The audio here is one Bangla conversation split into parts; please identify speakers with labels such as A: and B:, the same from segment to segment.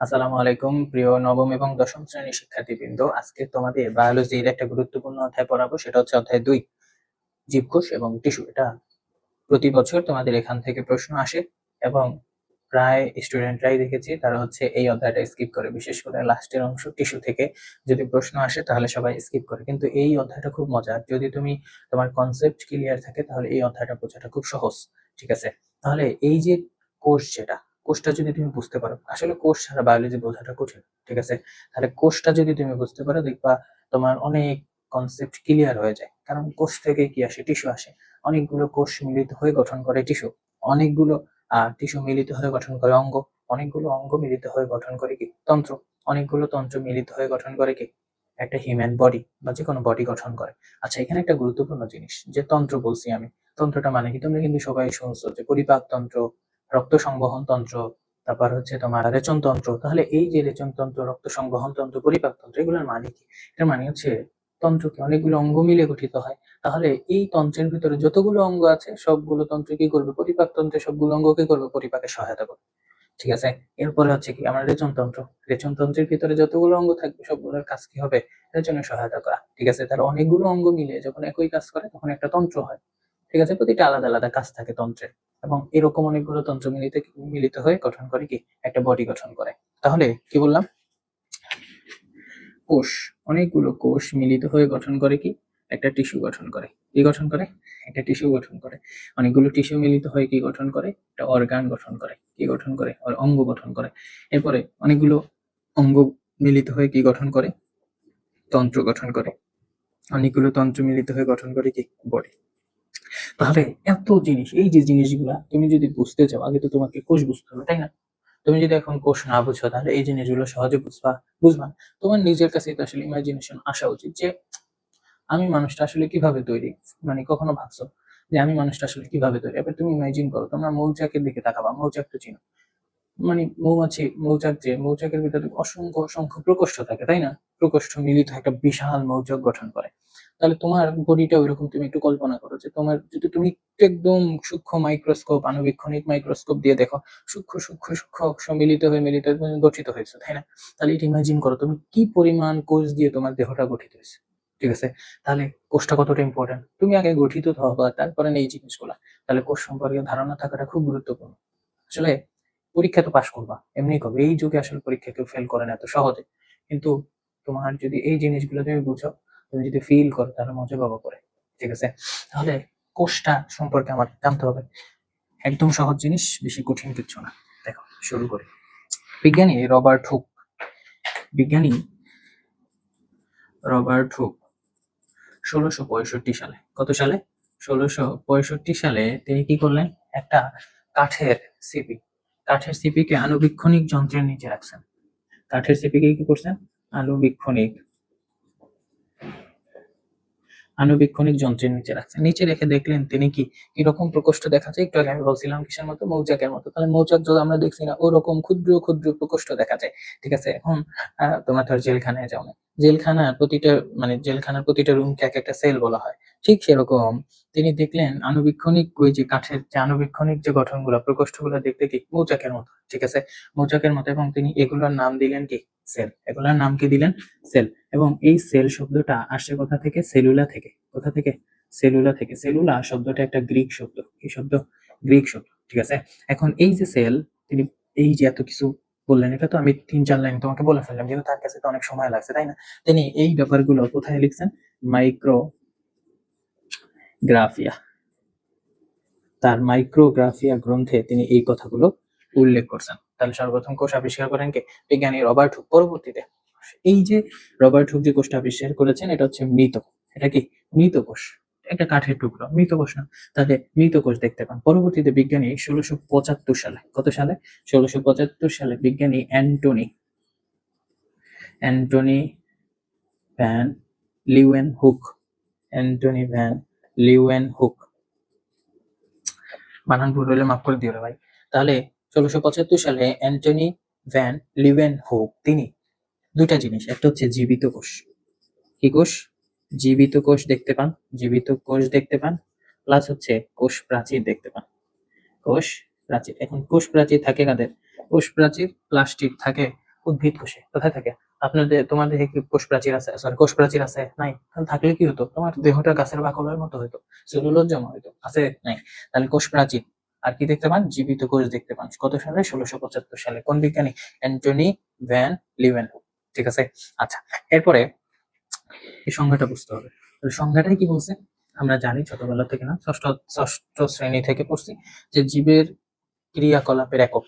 A: আসসালামু আলাইকুম প্রিয় নবম এবং দশম শ্রেণীর শিক্ষার্থীবৃন্দ। আজকে তোমাদের বায়োলজির একটা গুরুত্বপূর্ণ অধ্যায় পড়াবো, সেটা হচ্ছে অধ্যায় 2, জীবকোষ এবং টিস্যু। এটা প্রতি বছর তোমাদের এখান থেকে প্রশ্ন আসে এবং প্রায় স্টুডেন্টরাই দেখেছি তারা হচ্ছে এই অধ্যায়টা স্কিপ করে, বিশেষ করে লাস্টের অংশ টিস্যু থেকে যদি প্রশ্ন আসে তাহলে সবাই স্কিপ করে। কিন্তু এই অধ্যায়টা খুব মজার, যদি তুমি তোমার কনসেপ্ট ক্লিয়ার থাকে তাহলে এই অধ্যায়টা বোঝাটা খুব সহজ। ঠিক আছে, তাহলে এই যে কোষ, যেটা কোষটা যদি তুমি বুঝতে পারো, আসলে কোষ ছাড়া বায়োলজি বোঝাটা কঠিন। ঠিক আছে, তাহলে কোষটা যদি তুমি বুঝতে পারো দেখবা তোমার অনেক কনসেপ্ট ক্লিয়ার হয়ে যায়। কারণ কোষ থেকে কি আসে? টিস্যু আসে। অনেকগুলো কোষ মিলিত হয়ে গঠন করে টিস্যু, অনেকগুলো টিস্যু মিলিত হয়ে গঠন করে অঙ্গ, অনেকগুলো অঙ্গ মিলিত হয়ে গঠন করে কি তন্ত্র, অনেকগুলো তন্ত্র মিলিত হয়ে গঠন করে কি একটা হিউম্যান বডি বা যে কোনো বডি গঠন করে। আচ্ছা, এখানে একটা গুরুত্বপূর্ণ জিনিস, যে তন্ত্র বলছি আমি, তন্ত্রটা মানে কি? তোমরা কিন্তু সবাই শুনছো যে পরিপাক তন্ত্র, রক্ত সংবহন তন্ত্র, তারপর হচ্ছে তোমার রেচন তন্ত্র। তাহলে এই যে রেচন তন্ত্র, রক্ত সংবহন তন্ত্র, পরিপাক তন্ত্র, এগুলোর মানে কি? এটার মানে হচ্ছে তন্ত্রকে অনেকগুলো অঙ্গ মিলে গঠিত হয়। তাহলে এই তন্ত্রের ভিতরে যতগুলো অঙ্গ আছে সবগুলো তন্ত্র কি করবে? পরিপাক তন্ত্রে সবগুলো অঙ্গ কি করবে? পরিপাকে সহায়তা করবে। ঠিক আছে, এরপরে হচ্ছে কি আমরা রেচন তন্ত্র, রেচন তন্ত্রের ভিতরে যতগুলো অঙ্গ থাকবে সবগুলোর কাজ কি হবে? রেচনে সহায়তা করা। ঠিক আছে, তাহলে অনেকগুলো অঙ্গ মিলে যখন একই কাজ করে তখন একটা তন্ত্র হয়। ঠিক আছে, প্রতিটা আলাদা আলাদা কাজ থাকে তন্ত্রের, এবং এরকম অনেকগুলো তন্ত্র মিলিত হয়ে গঠন করে কি একটা বডি গঠন করে। তাহলে কি বললাম? কোষ, অনেকগুলো কোষ মিলিত হয়ে গঠন করে কি একটা টিস্যু গঠন করে। কি গঠন করে? একটা টিস্যু গঠন করে। অনেকগুলো টিস্যু মিলিত হয়ে কি গঠন করে? একটা অর্গান গঠন করে। কি গঠন করে? অঙ্গ গঠন করে। এরপরে অনেকগুলো অঙ্গ মিলিত হয়ে কি গঠন করে? তন্ত্র গঠন করে। অনেকগুলো তন্ত্র মিলিত হয়ে গঠন করে কি বডি। তাহলে এত জিনিস, এই যে জিনিসগুলা তুমি যদি বুঝতে চাও, আগে তো তোমাকে কোষ বুঝতে হবে, তাই না? তুমি যদি এখন কোষ না বুঝো তাহলে এই জিনিসগুলো সহজে বুঝবা না। তোমার নিজের কাছে তো আসলে ইমাজিনেশন আসা উচিত যে আমি মানুষটা আসলে কিভাবে তৈরি। মানে কখনো ভাবছো যে আমি মানুষটা আসলে কিভাবে তৈরি? এবার তুমি ইমাজিন করো, তোমরা মৌচাকের দিকে তাকাবা, মৌচাক তো চিনো, মানে মৌমাছি, মৌচাক, যে মৌচাকের ভিতরে অসংখ্য অসংখ্য প্রকোষ্ঠ থাকে, তাই না? প্রকোষ্ঠ মিলিত একটা বিশাল মৌচাক গঠন করে। তাহলে তোমার বডিটা ওইরকম, তুমি একটু কল্পনা করো যে তোমার যদি তুমি একটু একদম সূক্ষ্ম মাইক্রোস্কোপ, আণুবীক্ষণিক মাইক্রোস্কোপ দিয়ে দেখো, সূক্ষ্ম সূক্ষ্ম সূক্ষ্ম অংশ মিলিত হয়ে তুমি গঠিত হয়েছে, তাই না? তাহলে এটা ইমাজিন করো তুমি কি পরিমাণ কোষ দিয়ে তোমার দেহটা গঠিত হয়েছে। ঠিক আছে, তাহলে কোষটা কতটা ইম্পর্টেন্ট, তুমি আগে গঠিত হবা তারপরে এই জিনিসগুলা। তাহলে কোষ সম্পর্কে ধারণা থাকাটা খুব গুরুত্বপূর্ণ। আসলে পরীক্ষা তো পাশ করবা, এমনি করবে, এই যুগে আসলে পরীক্ষা কেউ ফেল করে না এত সহজে। কিন্তু তোমার যদি এই জিনিসগুলো তুমি বুঝো, তুমি যদি ফিল করো তাহলে মজা পাবো করে। ঠিক আছে, তাহলে কোষটা সম্পর্কে আমার জানতে হবে। একদম সহজ জিনিস, বেশি কঠিন কিছু না। দেখো, শুরু করি। বিজ্ঞানী রবার্ট হুক, বিজ্ঞানী রবার্ট হুক 1665 সালে, কত সালে? 1665 সালে তিনি কি করলেন? একটা কাঠের সিপি, কাঠের সিপিকে আণুবীক্ষণিক যন্ত্রের নিচে রাখছেন। কাঠের সিপিকে কি করছেন? আণুবীক্ষণিক আণুবীক্ষণিক যন্ত্রের নিচে রাখছেন। নিচে রেখে দেখলেন তিনি কি কিরকম প্রকোষ্ঠ দেখা যায়। একটু আগে আমি বলছিলাম কিসের মতো? মৌচাকের মতো। তাহলে মৌচাক যদি আমরা দেখছি না, ওরকম ক্ষুদ্র ক্ষুদ্র প্রকোষ্ঠ দেখা যায়। ঠিক আছে, এখন তোমার ধর জেলখানায় যাও না, জেলখানার প্রতিটা, মানে জেলখানার প্রতিটা রুমকে এক একটা সেল বলা হয়। ঠিক সেরকম তিনি দেখলেন আণুবীক্ষণিক, ওই যে কাঠের যে আণুবীক্ষণিক যে গঠনগুলো, প্রকোষ্ঠগুলো দেখতে কি মৌচাকের মতো। ঠিক আছে, মৌচাকের মতো, এবং তিনি এগুলোর নাম দিলেন কি সেল। এগুলোর নাম কি দিলেন? সেল। এবং এই সেল শব্দটা আসে কোথা থেকে? সেলুলা থেকে। কোথা থেকে? সেলুলা থেকে। সেলুলা শব্দটা একটা গ্রিক শব্দ। কি শব্দ? গ্রিক শব্দ। ঠিক আছে, এখন এই যে সেল, তিনি এই যে এত কিছু বললেন, এটা তো আমি 3-4 লাইন তোমাকে বলে ফেললাম, কিন্তু তার কাছে তো অনেক সময় লাগছে, তাই না? তিনি এই ব্যাপারগুলো কোথায় লিখছেন? মাইক্রোগ্রাফিয়া, তার মাইক্রোগ্রাফিয়া গ্রন্থে তিনি এই কথাগুলো উল্লেখ করছেন। তাহলে সর্বপ্রথম কোষ আবিষ্কার করেন কে? বিজ্ঞানী রবার্ট হুক। পরবর্তীতে এই যে রবার্ট হুক যে কোষটা আবিষ্কার করেছেন, এটা হচ্ছে মৃত। এটা কি? মৃত কোষ, একটা কাঠের টুকরো, মৃত কোষ না। তাহলে মৃত কোষ দেখতে পান। পরবর্তীতে বিজ্ঞানী 1675 সালে, কত সালে? 1675 সালে বিজ্ঞানী Antonie van Leeuwenhoek, Antonie van Leeuwenhoek, বানান ভুল হলে মাফ করে দিও রে ভাই। তাহলে 1675 সালে অ্যান্টনি ভ্যান লিউয়েন হুক তিনি দুইটা জিনিস, একটা হচ্ছে জীবিত কোষ। কি কোষ? জীবিত কোষ দেখতে পান, জীবিত কোষ দেখতে পান, প্লাস হচ্ছে কোষ প্রাচীর দেখতে পান। কোষ প্রাচীর। এখন কোষ প্রাচীর থাকে কাদের? কোষ প্রাচীর প্লাস্টিক থাকে উদ্ভিদ কোষে। কোথায় থাকে? আপনাদের তোমার দেহে কি কোষ প্রাচীর আছে? সরি, কোষ প্রাচীর আছে? নাই। তাহলে থাকলে কি হতো? তোমার দেহটা গাছের বাকলের মতো হতো, সেলুলোজ জমা হতো। আছে? নাই। তাহলে কোষ প্রাচীর। আর কি দেখতে পান? জীবিত কোষ দেখতে পান। কত সালে? 1675 সালে। কোন বিজ্ঞানী? Antonie van Leeuwenhoek. ঠিক আছে। আচ্ছা, এরপরে এই সংজ্ঞাটা বুঝতে হবে। সংজ্ঞাটাই কি বলছে? আমরা জানি ছোটবেলা থেকে, না ষষ্ঠ শ্রেণী থেকে পড়ছি, যে জীবের ক্রিয়াকলাপের একক,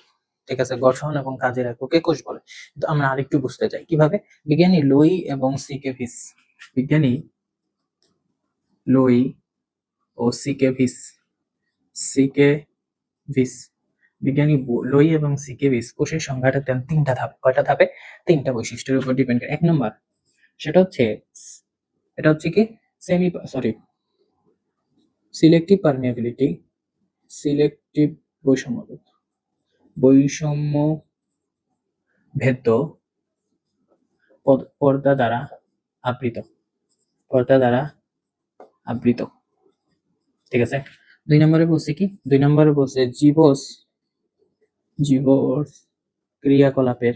A: ঠিক আছে, গঠন এবং কাজের এককে কোষ বলে। কিন্তু আমরা আরেকটু বুঝতে চাই কিভাবে। বিজ্ঞানী লোই এবং সিকেভিস, বিজ্ঞানী লোই ও সিকেভিস সিকেভিস বিজ্ঞানী লোই এবং সিকেভিস কোষের সংজ্ঞাটা দেন 3টা ধাপে। কয়টা ধাপে? 3টা বৈশিষ্ট্যের উপর ডিপেন্ড করে। 1 নম্বর, সেটা হচ্ছে কি সিলেক্টিভ পারমিয়াবিলিটি, সিলেক্টিভ বৈষম্য ভেদ্য পর্দা দ্বারা আবৃত। ঠিক আছে। 2 নম্বরে বলছে কি? 2 নম্বরে বলছে জীবস ক্রিয়াকলাপের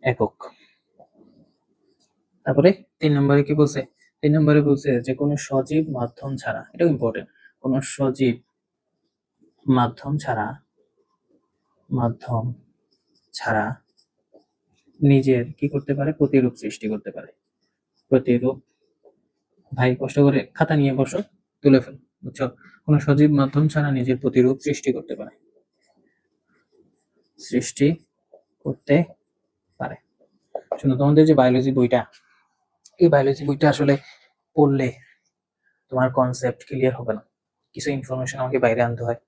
A: একক। তারপরে 3 নম্বরে কি বলছে? 3 নম্বরে বলছে যে কোনো সজীব মাধ্যম ছাড়া, এটাও ইম্পর্টেন্ট, কোনো সজীব মাধ্যম ছাড়া নিজের কি করতে পারে? প্রতিরূপ সৃষ্টি করতে পারে। প্রতিরূপ, ভাই কষ্ট করে খাতা নিয়ে বসো, তুলে ফেল, বুঝছো? কোনো সজীব মাধ্যম ছাড়া নিজের প্রতিরূপ সৃষ্টি করতে পারে। শুনো, তোমাদের যে বায়োলজি বইটা, এই বায়োলজি বইটা আসলে পড়লে তোমার কনসেপ্ট ক্লিয়ার হবে না। কিছু ইনফরমেশন আমাকে বাইরে আনতে হয়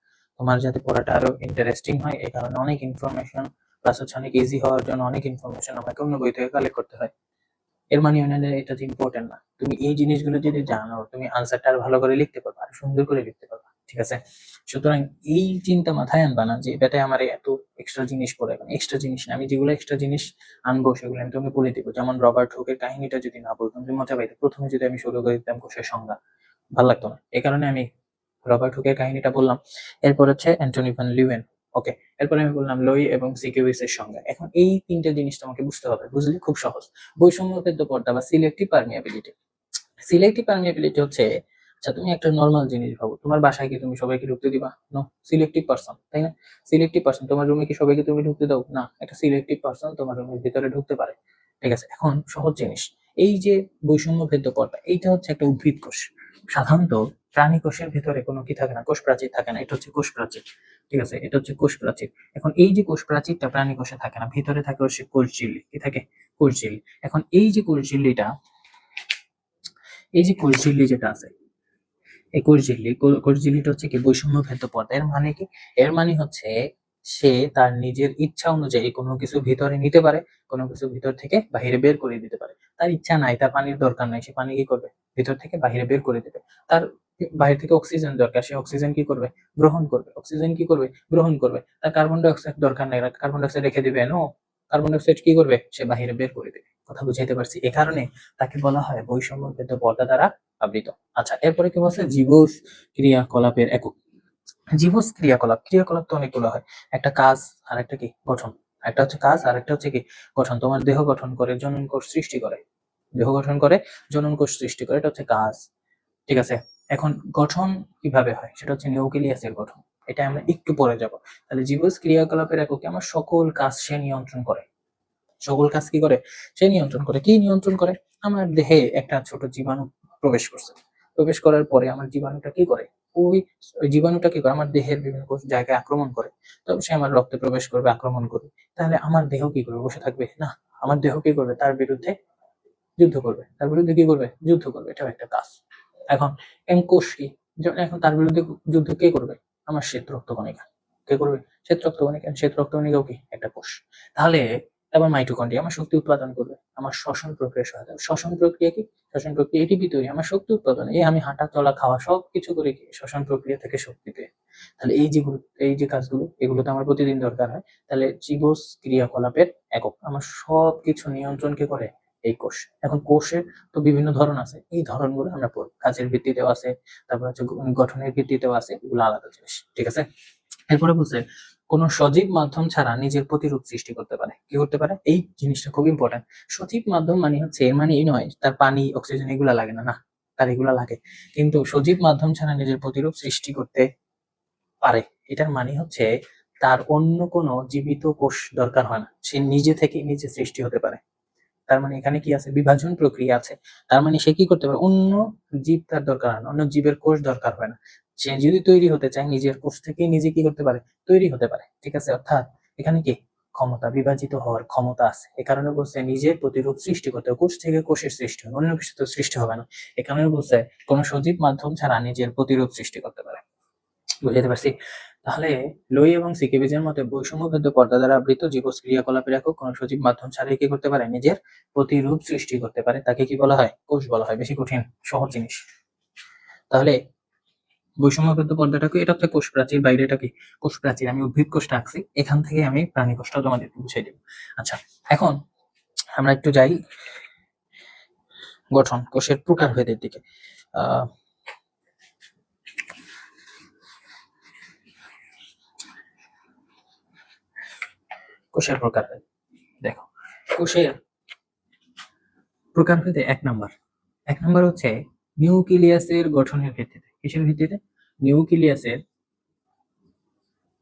A: তোমার, যাতে পড়াটা আরো ইন্টারেস্টিং হয়। এই কারণে অনেক ইনফরমেশন, প্লাস হচ্ছে অনেক ইজি হওয়ার জন্য অনেক ইনফরমেশন আমাকে অন্য বই থেকে কালেক্ট করতে হয়। এর মানে এটা যে ইম্পর্টেন্ট না। তুমি এই জিনিসগুলো যদি জানো, তুমি আনসারটা আরো ভালো করে লিখতে পারবা, আর সুন্দর করে লিখতে পারবা। ঠিক আছে। সুতরাং এই চিন্তা মাথায় আনবা না যে বেটায় আমার এত এক্সট্রা জিনিস পড়ে। এক্সট্রা জিনিস না, আমি যেগুলো এক্সট্রা জিনিস আনবো সেগুলো আমি তোমাকে বলে দিবো। যেমন রবার্ট হুকের কাহিনীটা যদি না বলতাম, তুমি মজা পাইতে। প্রথমে যদি আমি শুরু করে দিতাম কোষের সংজ্ঞা, ভালো লাগতো না। এই কারণে আমি রবার্ট হুকের কাহিনীটা বললাম। এরপর হচ্ছে অ্যান্টনি ভ্যান লিউয়েন, ওকে। এরপরে আমি বললাম লোই এবং সিকিউরিস এর সংজ্ঞা। এখন এই 3টে জিনিস তোমাকে বুঝতে হবে, বুঝলে খুব সহজ। বৈষম্যভেদ্য পর্দা বা সিলেক্টিভ পারমিয়াবিলিটি। সিলেক্টিভ পারমিয়াবিলিটি হচ্ছে, আচ্ছা তুমি একটা নর্মাল জিনিস ভাবো, তোমার বাসায় কি তুমি সবাইকে ঢুকতে দিবা? নো। সিলেক্টিভ পারসন, তাই না? সিলেক্টিভ পারসন, তোমার রুমে কি সবাইকে তুমি ঢুকতে দাও? না। একটা সিলেক্টিভ পারসন তোমার রুমের ভিতরে ঢুকতে পারে। ঠিক আছে। এখন সহজ জিনিস, এই যে বৈষম্যভেদ্য পর্দা, এইটা হচ্ছে একটা উদ্ভিদ কোষ। সাধারণত প্রাণী কোষের ভিতরে কোনো কি থাকে না? কোষ প্রাচীর থাকে না। এটা হচ্ছে কোষ প্রাচীর। ঠিক আছে, এটা হচ্ছে কোষ প্রাচীর। এখন এই যে কোষ প্রাচীরটা প্রাণী কোষে থাকে না, ভিতরে থাকে হচ্ছে কোষ ঝিল্লি। কি থাকে? কোষ ঝিল্লি। এখন এই যে কোষ ঝিল্লিটা, এই যে কোষ ঝিল্লি যেটা আছে, এই কোষ ঝিল্লিটা হচ্ছে কি বৈষম্যভেদ্য পর্দা। এর মানে কি? এর মানে হচ্ছে সে তার নিজের ইচ্ছা অনুযায়ী কোনো কিছু ভিতরে নিতে পারে, কোনো কিছু ভিতর থেকে বাহিরে বের করে দিতে পারে। তার ইচ্ছা নাই, তার পানির দরকার নাই, সে পানি কি করবে? ভিতর থেকে বাহিরে বের করে দেবে। তার বাহির থেকে অক্সিজেন দরকার, সে অক্সিজেন কি করবে? গ্রহণ করবে। অক্সিজেন কি করবে? গ্রহণ করবে। তার কার্বন ডাই অক্সাইড দরকার নাই, কার্বন ডাই অক্সাইড রেখে দিবে? নো। কার্বন ডাই অক্সাইড কি করবে? সে বাহিরে বের করে দেবে। কথা বুঝাইতে পারছি? এ কারণে তাকে বলা হয় বৈষম্যভেদ্য পর্দা দ্বারা আবৃত। আচ্ছা, এরপরে কি বলছে? জীবস ক্রিয়াকলাপের একক। জীবস ক্রিয়াকলাপ তো অনেকগুলো হয়। একটা কাজ, আর একটা কি? গঠন। একটা হচ্ছে কাজ, আর একটা হচ্ছে কি? গঠন। তোমার দেহ গঠন করে, জনন কোষ সৃষ্টি করে। দেহ গঠন করে, জনন কোষ সৃষ্টি করে, এটা হচ্ছে কাজ। ঠিক আছে। এখন গঠন কিভাবে হয় সেটা হচ্ছে নিউক্লিয়াসের গঠন। এটা আমরা একটু পরে যাব। তাহলে জীবস ক্রিয়াকলাপের এককে আমার সকল কাজ সে নিয়ন্ত্রণ করে। সকল কাজ কি করে? সে নিয়ন্ত্রণ করে। কি নিয়ন্ত্রণ করে? আমার দেহে একটা ছোট জীবাণু প্রবেশ করছে। প্রবেশ করার পরে আমার জীবাণুটা কি করে? ওই জীবাণুটা কি করে? আমার দেহের বিভিন্ন জায়গায় আক্রমণ করে। তবে সে আমার রক্তে প্রবেশ করবে, আক্রমণ করবে। তাহলে আমার দেহ কি করবে? বসে থাকবে না। আমার দেহ কি করবে? তার বিরুদ্ধে যুদ্ধ করবে। তার বিরুদ্ধে কি করবে? যুদ্ধ করবে। এটাও একটা কাজ। এখন কোষ কি? যেমন এখন তার বিরুদ্ধে যুদ্ধ কে করবে? আমার শ্বেত রক্তকণিকা। কে করবে? শ্বেত রক্তকণিকা। শ্বেত রক্তকণিকাও কি? একটা কোষ। তাহলে তারপর মাইটোকন্ড্রিয়া আমার শক্তি উৎপাদন করবে, আমার শ্বসন প্রক্রিয়া সহায়তা। শ্বসন প্রক্রিয়া কি? শ্বসন প্রক্রিয়া এটিপি তৈরি, আমার শক্তি উৎপাদন। এই আমি হাঁটা চলা খাওয়া সবকিছু করে কি? শ্বসন প্রক্রিয়া থেকে শক্তি পেয়ে। তাহলে এই যে কাজগুলো, এগুলো তো আমার প্রতিদিন দরকার হয়। তাহলে জীবস ক্রিয়াকলাপের একক আমার সবকিছু নিয়ন্ত্রণ কে করে? এই কোষ। এখন কোষের তো বিভিন্ন ধরন আছে, এই ধরনগুলো আমরা পড়ব। কাজের ভিত্তিতেও আছে, তারপর হচ্ছে গঠনের ভিত্তিতেও আছে, এগুলো আলাদা জিনিস। ঠিক আছে। এরপরে বলছে কোন সজীব মাধ্যম ছাড়া নিজের প্রতিরূপ সৃষ্টি করতে পারে। কি করতে পারে? এই জিনিসটা খুব ইম্পর্টেন্ট। সজীব মাধ্যম মানে হচ্ছে, এর মানে এই নয় তার পানি, অক্সিজেন এগুলা লাগে না, না, তার এগুলা লাগে, কিন্তু সজীব মাধ্যম ছাড়া নিজের প্রতিরূপ সৃষ্টি করতে পারে। এটার মানে হচ্ছে তার অন্য কোনো জীবিত কোষ দরকার হয় না, সে নিজে থেকে নিজে সৃষ্টি হতে পারে। তার মানে এখানে কি আছে? বিভাজন প্রক্রিয়া আছে। তার মানে সে কি করতে পারে? অন্য জীব তার দরকার হয় না, অন্য জীবের কোষ দরকার হয় না। সে যদি তৈরি হতে চায়, নিজের কোষ থেকে নিজে কি করতে পারে? তৈরি হতে পারে। ঠিক আছে? অর্থাৎ এখানে কি ক্ষমতা, বিভাজিত হওয়ার ক্ষমতা আছে। এ কারণে বলছে নিজের প্রতিরূপ সৃষ্টি করতে হবে। কোষ থেকে কোষের সৃষ্টি হবে, অন্য কিছু তো সৃষ্টি হবে না। এ কারণে বলছে কোন সজীব মাধ্যম ছাড়া নিজের প্রতিরূপ সৃষ্টি করতে পারে। বুঝাতে পারছি? তাহলে লোই এবং সিকিবিজের মতে বৈষম্যবদ্ধ পর্দা দ্বারা আবৃত জীবজ ক্রিয়াকলাপের একক কোন সজীব মাধ্যম ছাড়াই কি করতে পারে? নিজের প্রতিরূপ সৃষ্টি করতে পারে। তাকে কি বলা হয়? কোষ বলা হয়। বেশি কঠিন, সহজ জিনিস। তাহলে বৈষম্যবদ্ধ পর্দাটাকে, এটা হচ্ছে কোষ প্রাচীর, বাইরেটা কি কোষ প্রাচীর। আমি উদ্ভিদ কোষটা আঁকছি, এখান থেকে আমি প্রাণী কোষটা তোমাদের বুঝিয়ে দেব। আচ্ছা, এখন আমরা একটু যাই গঠন, কোষের প্রকারভেদের দিকে। কোষের প্রকারভেদ দেখো, কোষের প্রকারভেদে এক নাম্বার হচ্ছে নিউক্লিয়াসের গঠনের ভিত্তিতে। কিসের ভিত্তিতে? নিউক্লিয়াসের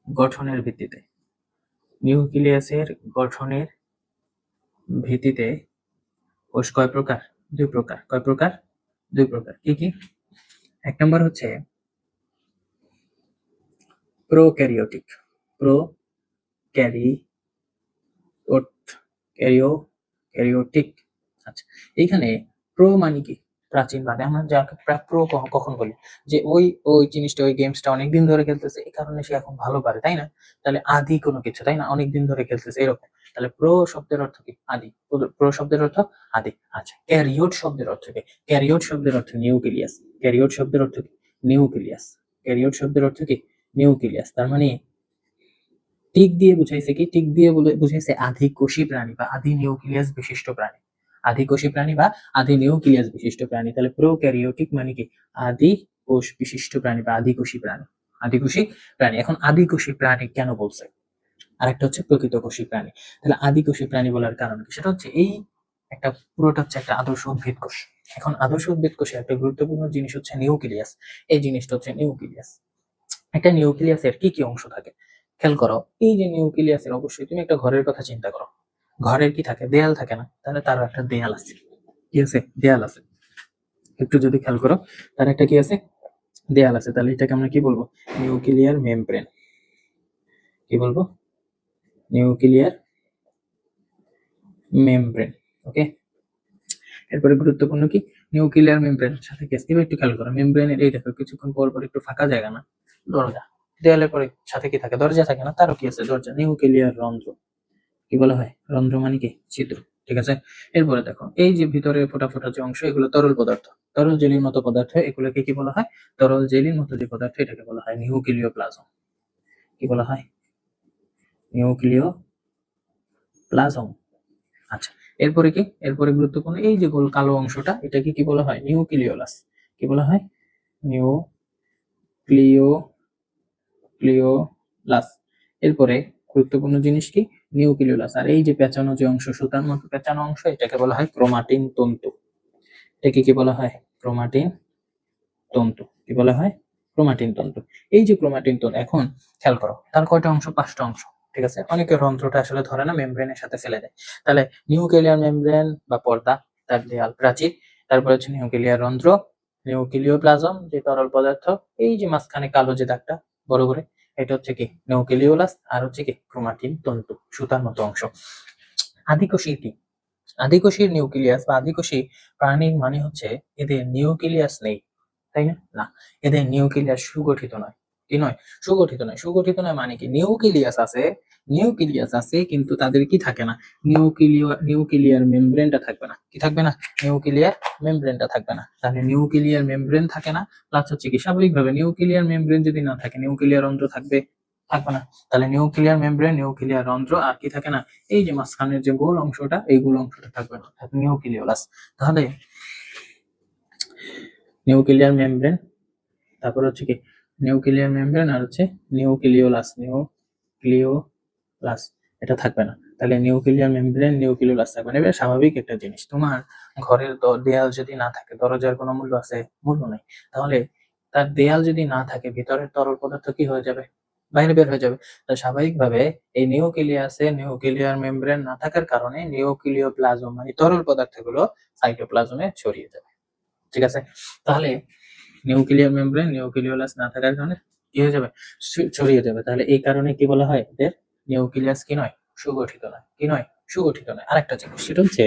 A: গঠনের ভিত্তিতে। নিউক্লিয়াসের গঠনের ভিত্তিতে কোষ কয় প্রকার? দুই প্রকার। কয় প্রকার? দুই প্রকার। কি কি? এক নাম্বার হচ্ছে প্রোক্যারিওটিক। ক্যারিওটিক। আচ্ছা, এইখানে প্রো মানে কি? প্রাচীন মানে আমরা যাকে প্রো কখন বলি? যে ওই জিনিসটা, ওই গেমসটা অনেকদিন ধরে খেলতেছে, এই কারণে সে এখন ভালো পারে, তাই না? তাহলে আদি কোনো কিছু, তাই না? অনেকদিন ধরে খেলতেছে, এরকম। তাহলে প্রো শব্দের অর্থ কি? আদি। প্রো শব্দের অর্থ আদি। আচ্ছা, ক্যারিওট শব্দের অর্থ কি? ক্যারিওট শব্দের অর্থ নিউক্লিয়াস। ক্যারিওট শব্দের অর্থ কি? নিউক্লিয়াস। ক্যারিওট শব্দের অর্থ কি? নিউক্লিয়াস। তার মানে টিক দিয়ে বুঝাইছে কি? টিক দিয়ে বুঝাইছে আদি কোষী প্রাণী বা আদি নিউক্লিয়াস বিশিষ্ট প্রাণী। আদি কোষী প্রাণী বা আদি নিউক্লিয়াস বিশিষ্ট প্রাণী। তাহলে প্রোক্যারিওটিক মানে কি? আদি কোষ বিশিষ্ট প্রাণী বা আদি কোষী প্রাণী। আদি কোষী প্রাণী। এখন আদি কোষী প্রাণী কেন বলছে? আরেকটা হচ্ছে প্রকৃত কোষী প্রাণী। তাহলে আদি কোষী প্রাণী বলার কারণ কি? সেটা হচ্ছে এই একটা পুরোটা হচ্ছে একটা আদর্শ উদ্ভিদ কোষ। এখন আদর্শ উদ্ভিদ কোষে একটা গুরুত্বপূর্ণ জিনিস হচ্ছে নিউক্লিয়াস। এই জিনিসটা হচ্ছে নিউক্লিয়াস। একটা নিউক্লিয়াসের কি কি অংশ থাকে? খেয়াল করো, এই যে নিউক্লিয়াসের, অবশ্যই তুমি একটা ঘরের কথা চিন্তা করো। ঘরের কি থাকে? দেয়াল থাকে না? তাহলে তার একটা দেয়াল আছে। কি আছে? দেয়াল আছে। একটু যদি খেয়াল করো, তার একটা কি আছে? দেয়াল আছে। তাহলে এটাকে আমরা কি বলবো? Nuclear membrane. কি বলবো? Nuclear membrane. ওকে। এরপরে গুরুত্বপূর্ণ কি? নিউক্লিয়ার মেমব্রেন সাথে কি আছে? একটু খেয়াল করো, মেমব্রেনের এই দেখো কিছুক্ষণ পর পর একটু ফাঁকা জায়গা না? দরজা। দেয়ালের পরে সাথে কি থাকে? দরজা থাকে না? তারও কি আছে? দরজা। নিউক্লিয়ার রন্ধ্র। কি বলা হয়? রন্ধ্র মানে কি? ছিদ্র। ঠিক আছে? এরপরে দেখো, এই যে ভিতরে ফোটা ফোটা যে অংশ, এগুলো তরল পদার্থ, তরল জেলির মতো পদার্থ। এগুলোকে কি বলা হয়? তরল জেলির মতো যে পদার্থ, এটাকে বলা হয় নিউক্লিয় প্লাজম। কি বলা হয়? নিউক্লিয় প্লাজম। আচ্ছা, এরপরে কি? এরপরে গুরুত্বপূর্ণ এই যে গোল কালো অংশটা, এটাকে কি বলা হয়? নিউক্লিওলাস। কি বলা হয়? নিউক্লিয় ক্লিওলাস। এরপরে গুরুত্বপূর্ণ জিনিস কি? নিউক্লিওলাস। আর এই যে পেঁচানো যে অংশ, সুতার মতো পেঁচানো অংশ, এটাকে বলা হয় ক্রোমাটিন তন্তু। এটাকে কি বলা হয়? ক্রোমাটিন তন্তু। কি বলা হয়? ক্রোমাটিন তন্তু। এই যে ক্রোমাটিন তন্তু, এখন খেয়াল করো, তার কয়টা অংশ? 5টা অংশ। ঠিক আছে? অনেকে রন্ধ্রটা আসলে ধরে না, মেমব্রেনের সাথে ফেলে দেয়। তাহলে নিউক্লিয়ার মেমব্রেন বা পর্দা, তার দেয়াল প্রাচীর, তারপরে হচ্ছে নিউক্লিয়ার রন্ধ্র, নিউক্লিয় প্লাজম যে তরল পদার্থ, এই যে মাঝখানে কালো যে দাগটা বড় করে, এটা হচ্ছে কি? নিউক্লিওলাস। আর হচ্ছে কি? ক্রোমাটিন তন্তু, সুতার মতো অংশ। আদিকোষী কি? আদিকোষীর নিউক্লিয়াস বা আদিকোষী প্রাণীর মানে হচ্ছে এদের নিউক্লিয়াস নেই, তাই না? না, এদের নিউক্লিয়াস সুগঠিত নয়। কি নয়? সুগঠিত নয়। সুগঠিত নয় মানে কি? নিউক্লিয়াস আছে কিন্তু তাদের কি থাকে না? নিউক্লিয়ার মেমব্রেনটা থাকবে না। কি থাকবে না? নিউক্লিয়ার মেমব্রেনটা থাকবে না। তাহলে নিউক্লিয়ার মেমব্রেন থাকে না, প্লাস হচ্ছে কি, স্বাভাবিকভাবে নিউক্লিয়ার মেমব্রেন যদি না থাকে, নিউক্লিয়ার রন্ধ্র থাকবে না। তাহলে নিউক্লিয়ার মেমব্রেন, নিউক্লিয়ার রন্ধ্র, আর কি থাকে না? এই যে মাঝখানের যে গোল অংশটা, এই গোল অংশটা থাকবে না, নিউক্লিওলাস। তাহলে নিউক্লিয়ার মেমব্রেন, তারপর হচ্ছে কি? নিউক্লিয়ার মেমব্রেন, আর হচ্ছে নিউক্লিওলাস। নিউক্লিওলাস এটা থাকবে না। তাহলে নিউক্লিয়ার মেমব্রেন, নিউক্লিওলাস থাকবে না। এটা স্বাভাবিক একটা জিনিস। তোমার ঘরের দেয়াল যদি না থাকে, দরজার কোনো মূল্য আছে? মূল্য নেই। তাহলে তার দেয়াল যদি না থাকে, ভিতরের তরল পদার্থ কি হয়ে যাবে? বাইরে বের হয়ে যাবে। তাই স্বাভাবিকভাবে এই নিউক্লিয়াসে নিউক্লিয়ার মেমব্রেন না থাকার কারণে নিউক্লিওপ্লাজম মানে তরল পদার্থগুলো সাইটোপ্লাজমে ছড়িয়ে যাবে। ঠিক আছে? তাহলে নিউক্লিয়ার মেমব্রেন, নিউক্লিওলাস না থাকার কারণে কি হয়ে যাবে? ছড়িয়ে যাবে। তাহলে এই কারণে কি বলা হয়? এদের নিউক্লিয়াস কি নয়? সুগঠিত নয়। কি নয়? সুগঠিত নয়। আরেকটা জিনিস সেটা হচ্ছে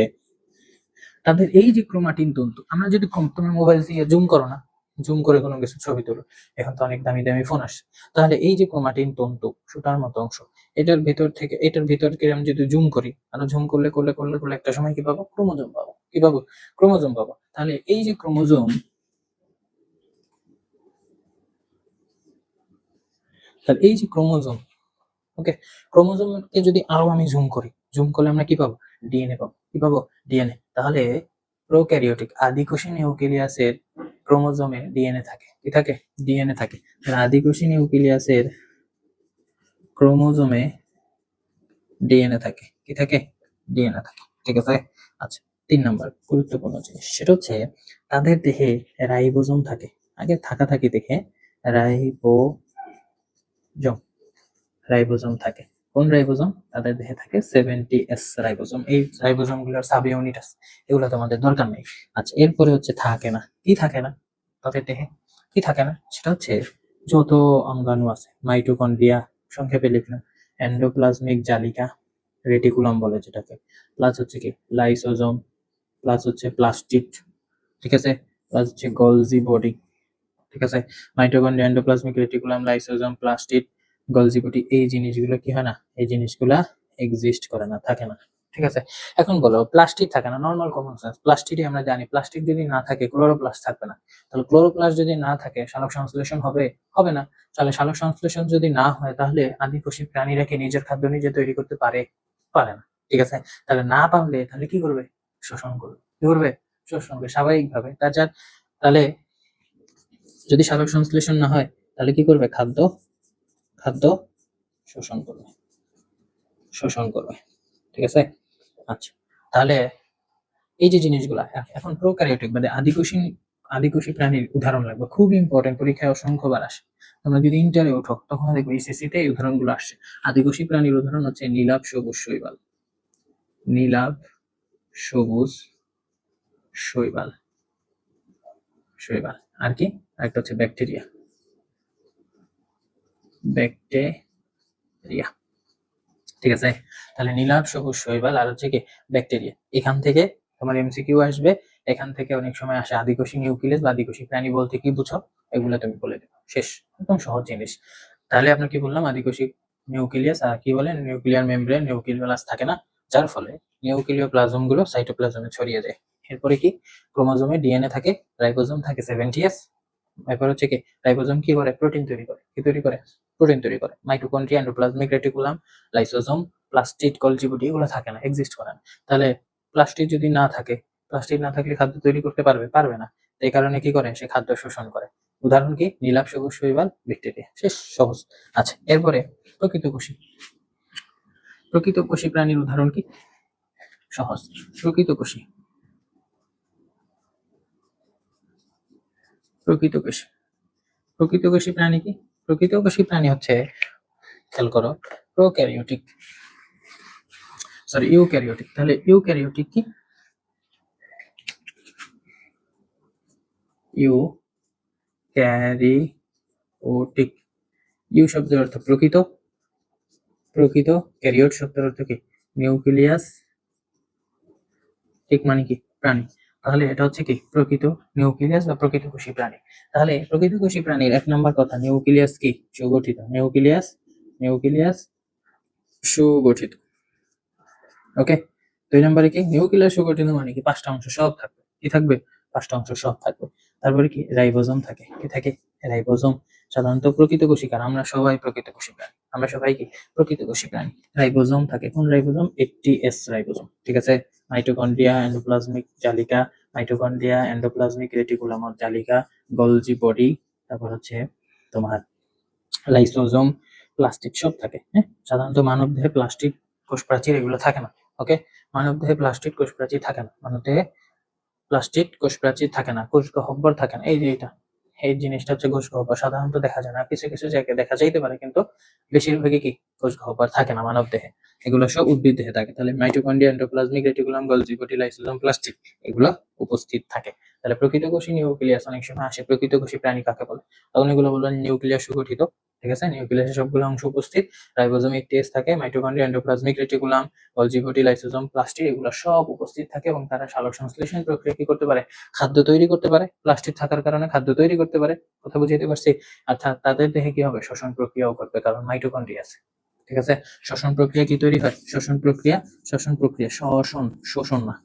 A: তাদের এই যে ক্রোমাটিন তন্তু, আমরা যদি তুমি মোবাইল দিয়ে জুম করো না, জুম করে কোনো কিছু ছবি তোলো, এখন তো অনেক দামি দামি ফোন আসছে, তাহলে এই যে ক্রোমাটিন তন্তু সুতার মতো অংশ, এটার ভিতরকে আমি যদি জুম করি, আরো জুম করলে করলে করলে করলে একটা সময় কি পাবো? ক্রোমোজোম পাবো। কি পাবো? ক্রোমোজোম পাবো। তাহলে এই যে ক্রোমোজোম, তাহলে এই যে ক্রোমোজোম, ওকে, ক্রোমোজোমকে যদি আরো আমি জুম করি, জুম করলে আমরা কি পাবো? ডিএনএ পাবো। কি পাবো? ডিএনএ। তাহলে প্রোক্যারিওটিক আদিকোষী নিউক্লিয়াসের ক্রোমোজোমে ডিএনএ থাকে। কি থাকে? ডিএনএ থাকে। আদিকোষী নিউক্লিয়াসের ক্রোমোজোমে ডিএনএ থাকে। কি থাকে? ডিএনএ থাকে। ঠিক আছে? আচ্ছা, 3 নাম্বার গুরুত্বপূর্ণ জিনিস সেটা হচ্ছে তাদের দেহে রাইবোজোম থাকে। আগে থাকি দেখে রাইবোজোম থাকে। কোন রাইবোজোম? তাদের দেহে থাকে 70S রাইবোজোম। এই রাইবোজোম গুলোর সাব ইউনিট আছে, এগুলো তোমাদের দরকার নেই। আচ্ছা, এরপরে হচ্ছে থাকে না। কি থাকে না তাদের দেহে? কি থাকে না? সেটা হচ্ছে যত অঙ্গাণু আছে, মাইটোকন্ড্রিয়া, সংক্ষেপে লিখলাম, এন্ডোপ্লাজমিক জালিকা, রেটিকুলাম বলে যেটাকে, প্লাস হচ্ছে কি লাইসোজোম, প্লাস হচ্ছে প্লাস্টিড, ঠিক আছে, প্লাস হচ্ছে গলজি বডি, ঠিক আছে, mitochondria, endoplasmic reticulum, lysosome, plastid, Golgi body, এই জিনিসগুলো কি হয় না? এই জিনিসগুলা এক্সিস্ট করে না, থাকে না। ঠিক আছে? এখন বলো প্লাস্টিক থাকে না, নর্মাল কমন সেন্স, প্লাস্টিকই আমরা জানি, প্লাস্টিক যদি না থাকে ক্লোরোপ্লাস্ট থাকবে না। তাহলে ক্লোরোপ্লাস্ট যদি না থাকে সালোক সংশ্লেষণ হবে? হবে না। তাহলে সালোক সংশ্লেষণ যদি না হয়, তাহলে আদিকোষী প্রাণীরা কি নিজের খাদ্য নিজে তৈরি করতে পারে? পারে না। ঠিক আছে? তাহলে না পারলে তাহলে কি করবে? শোষণ করবে। কি করবে? শোষণ করবে স্বাভাবিকভাবে। তাহলে যদি সালোক সংশ্লেষণ না হয়, তাহলে কি করবে? খাদ্য শোষণ করবে। শোষণ করবে। ঠিক আছে? আচ্ছা, তাহলে এই যে জিনিসগুলা, এখন প্রোক্যারিওটিক মানে আদিকোষী প্রাণীর উদাহরণ লাগবে, খুব ইম্পর্টেন্ট, পরীক্ষায় অসংখ্যবার আসে। তোমরা যদি ইন্টারে ওঠো তখন দেখবে এসএসসি তে এই উদাহরণগুলো আসছে। আদিকোষী প্রাণীর উদাহরণ হচ্ছে নীলাভ সবুজ শৈবাল, নীলাভ সবুজ শৈবাল, শৈবাল। আর কি? আরেকটা হচ্ছে ব্যাকটেরিয়া, ব্যাকটেরিয়া। ঠিক আছে? তাহলে নীলাভ সবুজ শৈবাল আর হচ্ছে কি ব্যাকটেরিয়া। এখান থেকে তোমার এমসিকিউ আসবে, এখান থেকে অনেক সময় আসে আদিকোষী নিউক্লিয়াস বা আদিকোষী প্রাণী বলতে কি বুঝো, এগুলো তুমি বলে দেবে, শেষ। একদম সহজ জিনিস। তাহলে আমরা কি বললাম? আদিকোষী নিউক্লিয়াস আর কি বলেন? নিউক্লিয়ার মেমব্রেন, নিউক্লিওলাস থাকে না, যার ফলে নিউক্লিওপ্লাজম গুলো সাইটোপ্লাজমে ছড়িয়ে যায়। এরপরে কি? ক্রোমোজোমে ডিএনএ থাকে, রাইবোজোম থাকে 70S। এরপর হচ্ছে কি রাইবোজোম কি করে? প্রোটিন তৈরি করে। কি তৈরি করে? প্রোটিন তৈরি করে। Mitochondria, endoplasmic reticulum, lysosome, plastid, Golgi body, এগুলো থাকে না, এক্সিস্ট করে না। তাহলে প্লাস্টিড যদি না থাকে, প্লাস্টিড না থাকলে খাদ্য তৈরি করতে পারবে? পারবে না। এই কারণে কি করে? সে খাদ্য শোষণ করে। উদাহরণ কি? নীলাভ সবুজ শৈবাল, ব্যাকটেরিয়া। শেষ, সহজ। আচ্ছা, এরপরে প্রকৃতকোষী। প্রকৃতকোষী প্রাণীর উদাহরণ কি? সহজ। প্রকৃতকোষী, প্রকৃতকোষী, প্রকৃতকোষী প্রাণী কি? প্রকৃতকোষী প্রাণী হচ্ছে, খেয়াল করো, প্রোক্যারিওটিক, সরি ইউক্যারিওটিক। তাহলে ইউক্যারিওটিক কি? ইউক্যারিওটিক, ইউ শব্দের অর্থ প্রকৃত, প্রকৃত, ক্যারিওট শব্দের অর্থ কি? নিউক্লিয়াস, ঠিক মানে কি? প্রাণী। তাহলে এটা হচ্ছে কি? প্রকৃত নিউক্লিয়াস বা প্রকৃতকোষী প্রাণী। তাহলে প্রকৃতকোষী প্রাণীর 1 নম্বর কথা, নিউক্লিয়াস কি? সুগঠিত। নিউক্লিয়াস সুগঠিত। ওকে। 2 নম্বরে কি? নিউক্লিয়াস সুগঠিত মানে কি? 5টা অংশ সব থাকবে। কি থাকবে? 5টা অংশ সব থাকবে। তারপরে কি? রাইবোজোম থাকে। কি থাকে? রাইবোজোম। সাধারণত প্রকৃতকোষী, কারণ আমরা সবাই প্রকৃতকোষী প্রাণী। আমরা সবাই কি? প্রকৃতকোষী প্রাণী। রাইবোজোম থাকে। কোন রাইবোজোম? 80S ribosome. ঠিক আছে? মাইটোকন্ড্রিয়া, এন্ডোপ্লাজমিক জালিকা, মাইটোকন্ড্রিয়া, এন্ডোপ্লাজমিক রেটিকুলাম জালিকা, গলজি বডি, তারপর হচ্ছে তোমার লাইসোজোম, প্লাস্টিড সব থাকে। হ্যাঁ, সাধারণত মানব দেহে প্লাস্টিড কোষ প্রাচীর এগুলো থাকে না। ওকে, মানব দেহে প্লাস্টিড কোষ প্রাচীর থাকে না, মানব দেহে প্লাস্টিড কোষ প্রাচীর থাকে না, কোষ গহ্বর থাকে না। এই যে এটা, এই জিনিসটা হচ্ছে কোষ গহ্বর। সাধারণত দেখা যায় না, কিছু কিছু জায়গায় দেখা যাইতে পারে, কিন্তু বেশিরভাগই কি কোষ গহ্বর থাকে না মানব দেহে। এগুলো সব উদ্ভিদ দেহে থাকে। তাহলে mitochondria, endoplasmic reticulum, Golgi body, lysosome, plastid এগুলো উপস্থিত থাকে। তাহলে প্রকৃত কোষী নিউক্লিয়াস অনেক সময় আসে। প্রকৃত কোষী প্রাণী কাকে বলে? তখন এগুলো বলবেন নিউক্লিয়াস সুগঠিত। ঠিক আছে, নিউক্লিয়াসের সবগুলো অংশ উপস্থিত, রাইবোজোম, একটিএস থাকে, mitochondria, endoplasmic reticulum, Golgi body, lysosome, plastid এগুলো সব উপস্থিত থাকে এবং তারা সালোক সংশ্লেষণ প্রক্রিয়া কি করতে পারে? খাদ্য তৈরি করতে পারে। প্লাস্টিড থাকার কারণে খাদ্য তৈরি করতে পারে। কথা বুঝাইতে পারছি? অর্থাৎ তাদের দেহে কি হবে? শ্বসন প্রক্রিয়াও করবে, কারণ মাইটোকন্ড্রিয়া আছে। ঠিক আছে, শ্বসন প্রক্রিয়া কি তৈরি হয়? শ্বসন প্রক্রিয়া শ্বসন, শোষণ না,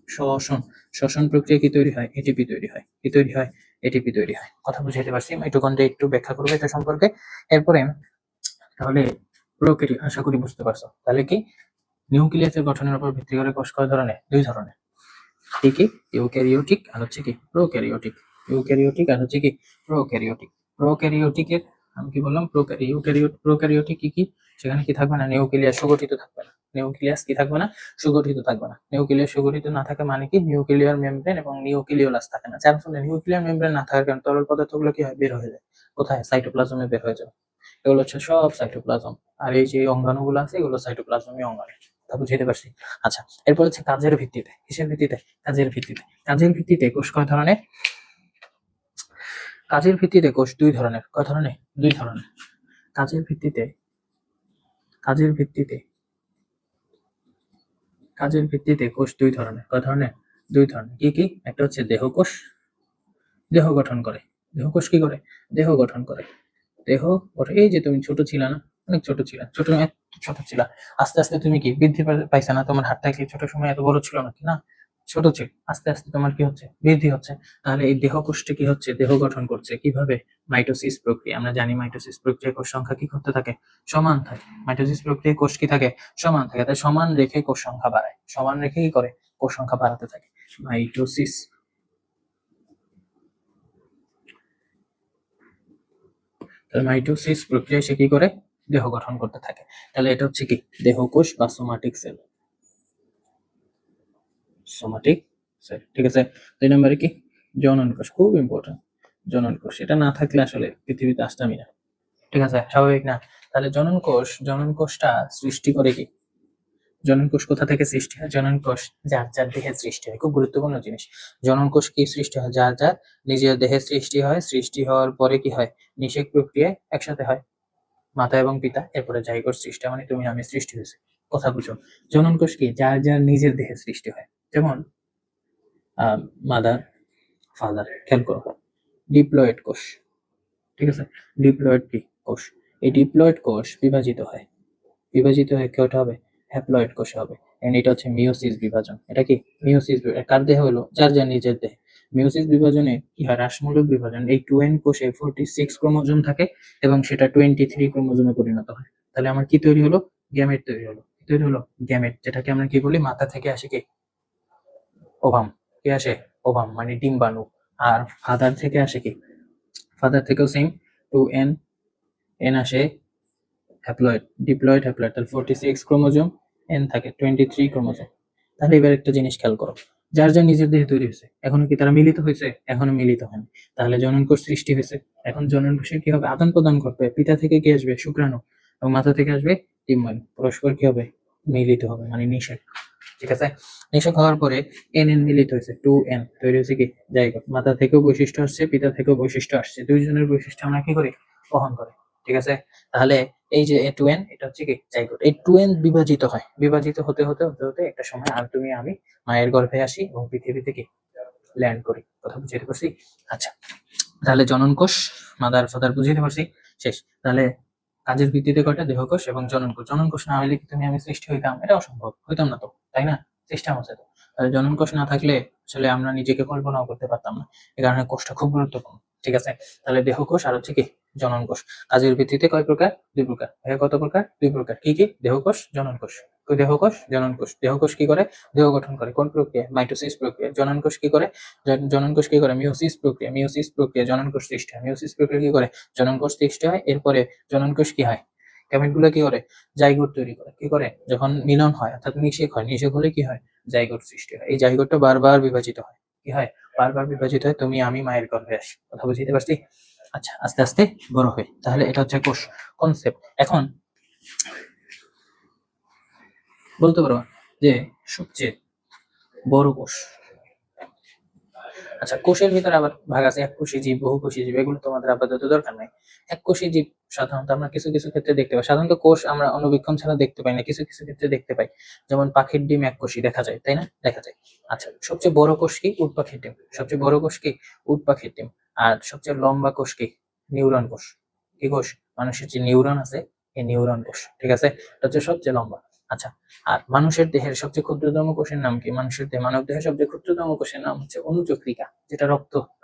A: শ্বসন প্রক্রিয়া কি তৈরি হয়? এটিপি তৈরি হয়। কি তৈরি হয়? এটিপি তৈরি হয়। কথা বুঝাইতে পারছি? মাইটোকন্ড্রিয়া একটু ব্যাখ্যা করবে এটা সম্পর্কে। এরপরে তাহলে প্রোক্যারিওট, আশা করি বুঝতে পারছো। তাহলে কি নিউক্লিয়াসের গঠনের উপর ভিত্তি করে কোষ কয় ধরনের? দুই ধরনের। কি কি? ইউক্যারিওটিক আর হচ্ছে কি প্রোক্যারিওটিক। ইউক্যারিওটিক আর হচ্ছে কি প্রোক্যারিওটিক। প্রোক্যারিওটিকের আমি কি বললাম? প্রোক্যারিওটিক কি কি? সেখানে কি থাকবে না? নিউক্লিয়াস সুগঠিত থাকবে না। নিউক্লিয়াস কি থাকবে না? সুগঠিত থাকবে না। নিউক্লিয়াস সুগঠিত না থাকে মানে কি? নিউক্লিয়ার মেমব্রেন এবং নিউক্লিওলাস থাকে না। যার ফলে নিউক্লিয়ার মেমব্রেন না থাকার কারণে তরল পদার্থগুলো কি হয়? বের হয়ে যায়। কোথায়? সাইটোপ্লাজমে বের হয়ে যাবে। এগুলো হচ্ছে সব সাইটোপ্লাজম। আর এই যে অঙ্গাণুগুলো আছে এগুলো সাইটোপ্লাজমীয় অঙ্গাণু। তা বুঝতে পারছি? আচ্ছা, এরপর হচ্ছে কাজের ভিত্তিতে। কিসের ভিত্তিতে? কাজের ভিত্তিতে। কাজের ভিত্তিতে কোষ কয় ধরনের? কাজের ভিত্তিতে কোষ দুই ধরনের। কয় ধরনের? দুই ধরনের। কাজের ভিত্তিতে, কাজের ভিত্তিতে, কাজের ভিত্তিতে কোষ দুই ধরনের। কয় ধরনের? দুই ধরনের। কি কি? একটা হচ্ছে দেহকোষ, দেহ গঠন করে। দেহকোষ কি করে? দেহ গঠন করে। দেহ গঠন। এই যে তুমি ছোট ছিলা না? অনেক ছোট ছিলা, এত ছোট ছিলা, আস্তে আস্তে তুমি কি বৃদ্ধি পাইছা না? তোমার হাতটা কি ছোট সময় এত বড় ছিল নাকি? না, ছোট ছিল। আস্তে আস্তে তোমার কি হচ্ছে? বৃদ্ধি হচ্ছে। তাহলে এই দেহকোষটা কি হচ্ছে? দেহ গঠন করছে কিভাবে? মাইটোসিস প্রক্রিয়া। আমরা জানি মাইটোসিস প্রক্রিয়ায় কোষ সংখ্যা কি করতে থাকে? সমান থাকে। মাইটোসিস প্রক্রিয়ায় কোষ কি থাকে? সমান থাকে। তাই সমান রেখে কোষ সংখ্যা বাড়ায়। সমান রেখে কি করে? কোষ সংখ্যা বাড়াতে থাকে। মাইটোসিস, মাইটোসিস প্রক্রিয়ায় সে কি করে? দেহ গঠন করতে থাকে। তাহলে এটা হচ্ছে কি? দেহকোষ বা সোমাটিক সেল। Somatic sell. ঠিক আছে, 2 নম্বরে কি? জনন কোষ। খুব ইম্পর্টেন্ট জনন কোষ। এটা না থাকলে আসলে পৃথিবীতে আসতামই না। ঠিক আছে, স্বাভাবিক না? তাহলে জনন কোষ, জনন কোষটা সৃষ্টি করে কি? জনন কোষ কোথা থেকে সৃষ্টি হয়? জনন কোষ যার যার দেহে সৃষ্টি হয়। খুব গুরুত্বপূর্ণ জিনিস। জনন কোষ কি সৃষ্টি হয়? যার যার নিজের দেহে সৃষ্টি হয়। সৃষ্টি হওয়ার পরে কি হয়? নিষেক প্রক্রিয়ায় একসাথে হয়। মাতা এবং পিতা, এরপরে জাইগোট সৃষ্টি, মানে তুমি আমি সৃষ্টি হয়েছে। কথা বুঝো? জনন কোষ কি? যার যার নিজের দেহে সৃষ্টি হয়। যেমন মাদার, ফাদার। খেয়াল করো। ডিপ্লয়েড কোষ। ঠিক আছে, ডিপ্লয়েড কি কোষ? এই ডিপ্লয়েড কোষ বিভাজিত হয়। বিভাজিত হয়ে কেউটা হবে? হ্যাপ্লয়েড কোষে হবে। এন্ড এটা হচ্ছে মিওসিস বিভাজন। এটা কি? মিওসিস কার দেহে হলো? যার যার নিজের দেহে। মিওসিস বিভাজনে কি হয়? হ্রাসমূলক বিভাজন। এই 2n কোষে 46 ক্রোমোজোম থাকে এবং সেটা 23 ক্রোমোজোমে পরিণত হয়। তাহলে আমার কি তৈরি হলো? গ্যামেট তৈরি হলো। কি তৈরি হলো? গ্যামেট, যেটাকে আমরা কি বলি? মাথা থেকে আসে কি? ওভাম। কি আসে? ওভাম, মানে ডিম্বাণু। আর ফাদার থেকে আসে কি? ফাদার থেকেও সেম 2n, n আসে হ্যাপ্লয়েড, ডিপ্লয়েড, হ্যাপ্লয়েড। তাহলে 46 ক্রোমোজোম, n থাকে 23 ক্রোমোজোম। তাহলে এবার একটা জিনিস খেয়াল করো। যার যার নিজের দেহে তৈরি হয়েছে, এখনো কি তারা মিলিত হয়েছে? এখনো মিলিত হয়নি। তাহলে জনন কোষ সৃষ্টি হয়েছে। এখন জনন কোষের কি হবে? আদান প্রদান করবে। পিতা থেকে কি আসবে? শুক্রাণু। এবং মাথা থেকে আসবে ডিম্বাণু। পরস্পর কি হবে? মিলিত হবে, মানে নিষেক। ঠিক আছে, নিষেক হওয়ার পরে এন মিলিত হয়েছে, 2n তৈরি হয়েছে কি? জাইগোট। মাথা থেকেও বৈশিষ্ট্য আসছে, পিতা থেকেও বৈশিষ্ট্য আসছে। দুইজনের বৈশিষ্ট্য আমরা কি করি? বহন করে। ঠিক আছে, তাহলে এই যে 2n, এটা হচ্ছে কি? জাইগোট। এই 2n বিভাজিত হয়। বিভাজিত হতে হতে হতে হতে একটা সময় আর তুমি আমি মায়ের গর্ভে আসি এবং পৃথিবীতে কি? ল্যান্ড করি। কথা বুঝতে পারছি? আচ্ছা, তাহলে জনন কোষ, মাদার ফাদার বুঝতে পারছি। শেষ। তাহলে কাজের ভিত্তিতে কয়টা? দেহকোষ এবং জনন কোষ। জনন কোষ না হলে কি তুমি আমি সৃষ্টি হইতাম? এটা অসম্ভব, হইতাম না তো, তাই না? সিস্টেম আছে তো। তাহলে জনন কোষ না থাকলে আসলে আমরা নিজেকে কল্পনাও করতে পারতাম না। এই কারণে কোষটা খুব গুরুত্বপূর্ণ। ঠিক আছে, তাহলে দেহকোষ আর হচ্ছে কি? জনন কোষ। কাজের ভিত্তিতে কয় প্রকার? দুই প্রকার। কত প্রকার? দুই প্রকার। কি কি? দেহকোষ, জনন কোষ। দেহকোষ, জনন কোষ। দেহকোষ কি করে? দেহ গঠন করে। কোন প্রক্রিয়া? মাইটোসিস প্রক্রিয়া। জনন কোষ কি করে? জনন কোষ কি করে? মিওসিস প্রক্রিয়া। মিওসিস প্রক্রিয়া, জনন কোষ সৃষ্টি হয়। মিওসিস প্রক্রিয়া কি করে? জনন কোষ সৃষ্টি হয়। এরপরে জনন কোষ কি হয়? গ্যামেটগুলো কি করে? জাইগোট তৈরি করে। কি করে? যখন মিলন হয় অর্থাৎ নিষেক হয়, নিষেক হলে কি হয়? জাইগোট সৃষ্টি হয়। এই জাইগোটটা বারবার বিভাজিত হয়। কি হয়? বারবার বিভাজিত হয়, তুমি আমি মায়ের গর্ভে আসি। কথা বুঝতে পারছি? আচ্ছা, আস্তে আস্তে বড় হয়। তাহলে এটা হচ্ছে কোষ কনসেপ্ট। এখন বলতে পারো যে সবচেয়ে বড় কোষ। আচ্ছা, কোষের ভিতরে আবার ভাগ আছে এককোষী জীব, বহুকোষী জীব। এগুলো তোমাদের আপাতত দরকার নাই। এককোষী জীব সাধারণত আমরা কিছু কিছু ক্ষেত্রে দেখতে পাই। সাধারণত কোষ আমরা অণুবীক্ষণ ছাড়া দেখতে পাই না, কিছু কিছু ক্ষেত্রে দেখতে পাই। যেমন পাখির ডিম এককোষী দেখা যায়, তাই না? দেখা যায়। আচ্ছা, সবচেয়ে বড় কোষ কি? উট পাখির ডিম। সবচেয়ে বড় কোষ কি? উট পাখির ডিম। আর সবচেয়ে লম্বা কোষ কি? নিউরন কোষ। কি কোষ? মানুষের যে নিউরন আছে, এই নিউরন কোষ। ঠিক আছে, এটা হচ্ছে সবচেয়ে লম্বা। আচ্ছা, আর মানুষের দেহের সবচেয়ে ক্ষুদ্রতম কোষের নাম কি? মানব দেহের সবচেয়ে ক্ষুদ্রতম কোষের নাম হচ্ছে অনুচক্রিকা, যেটা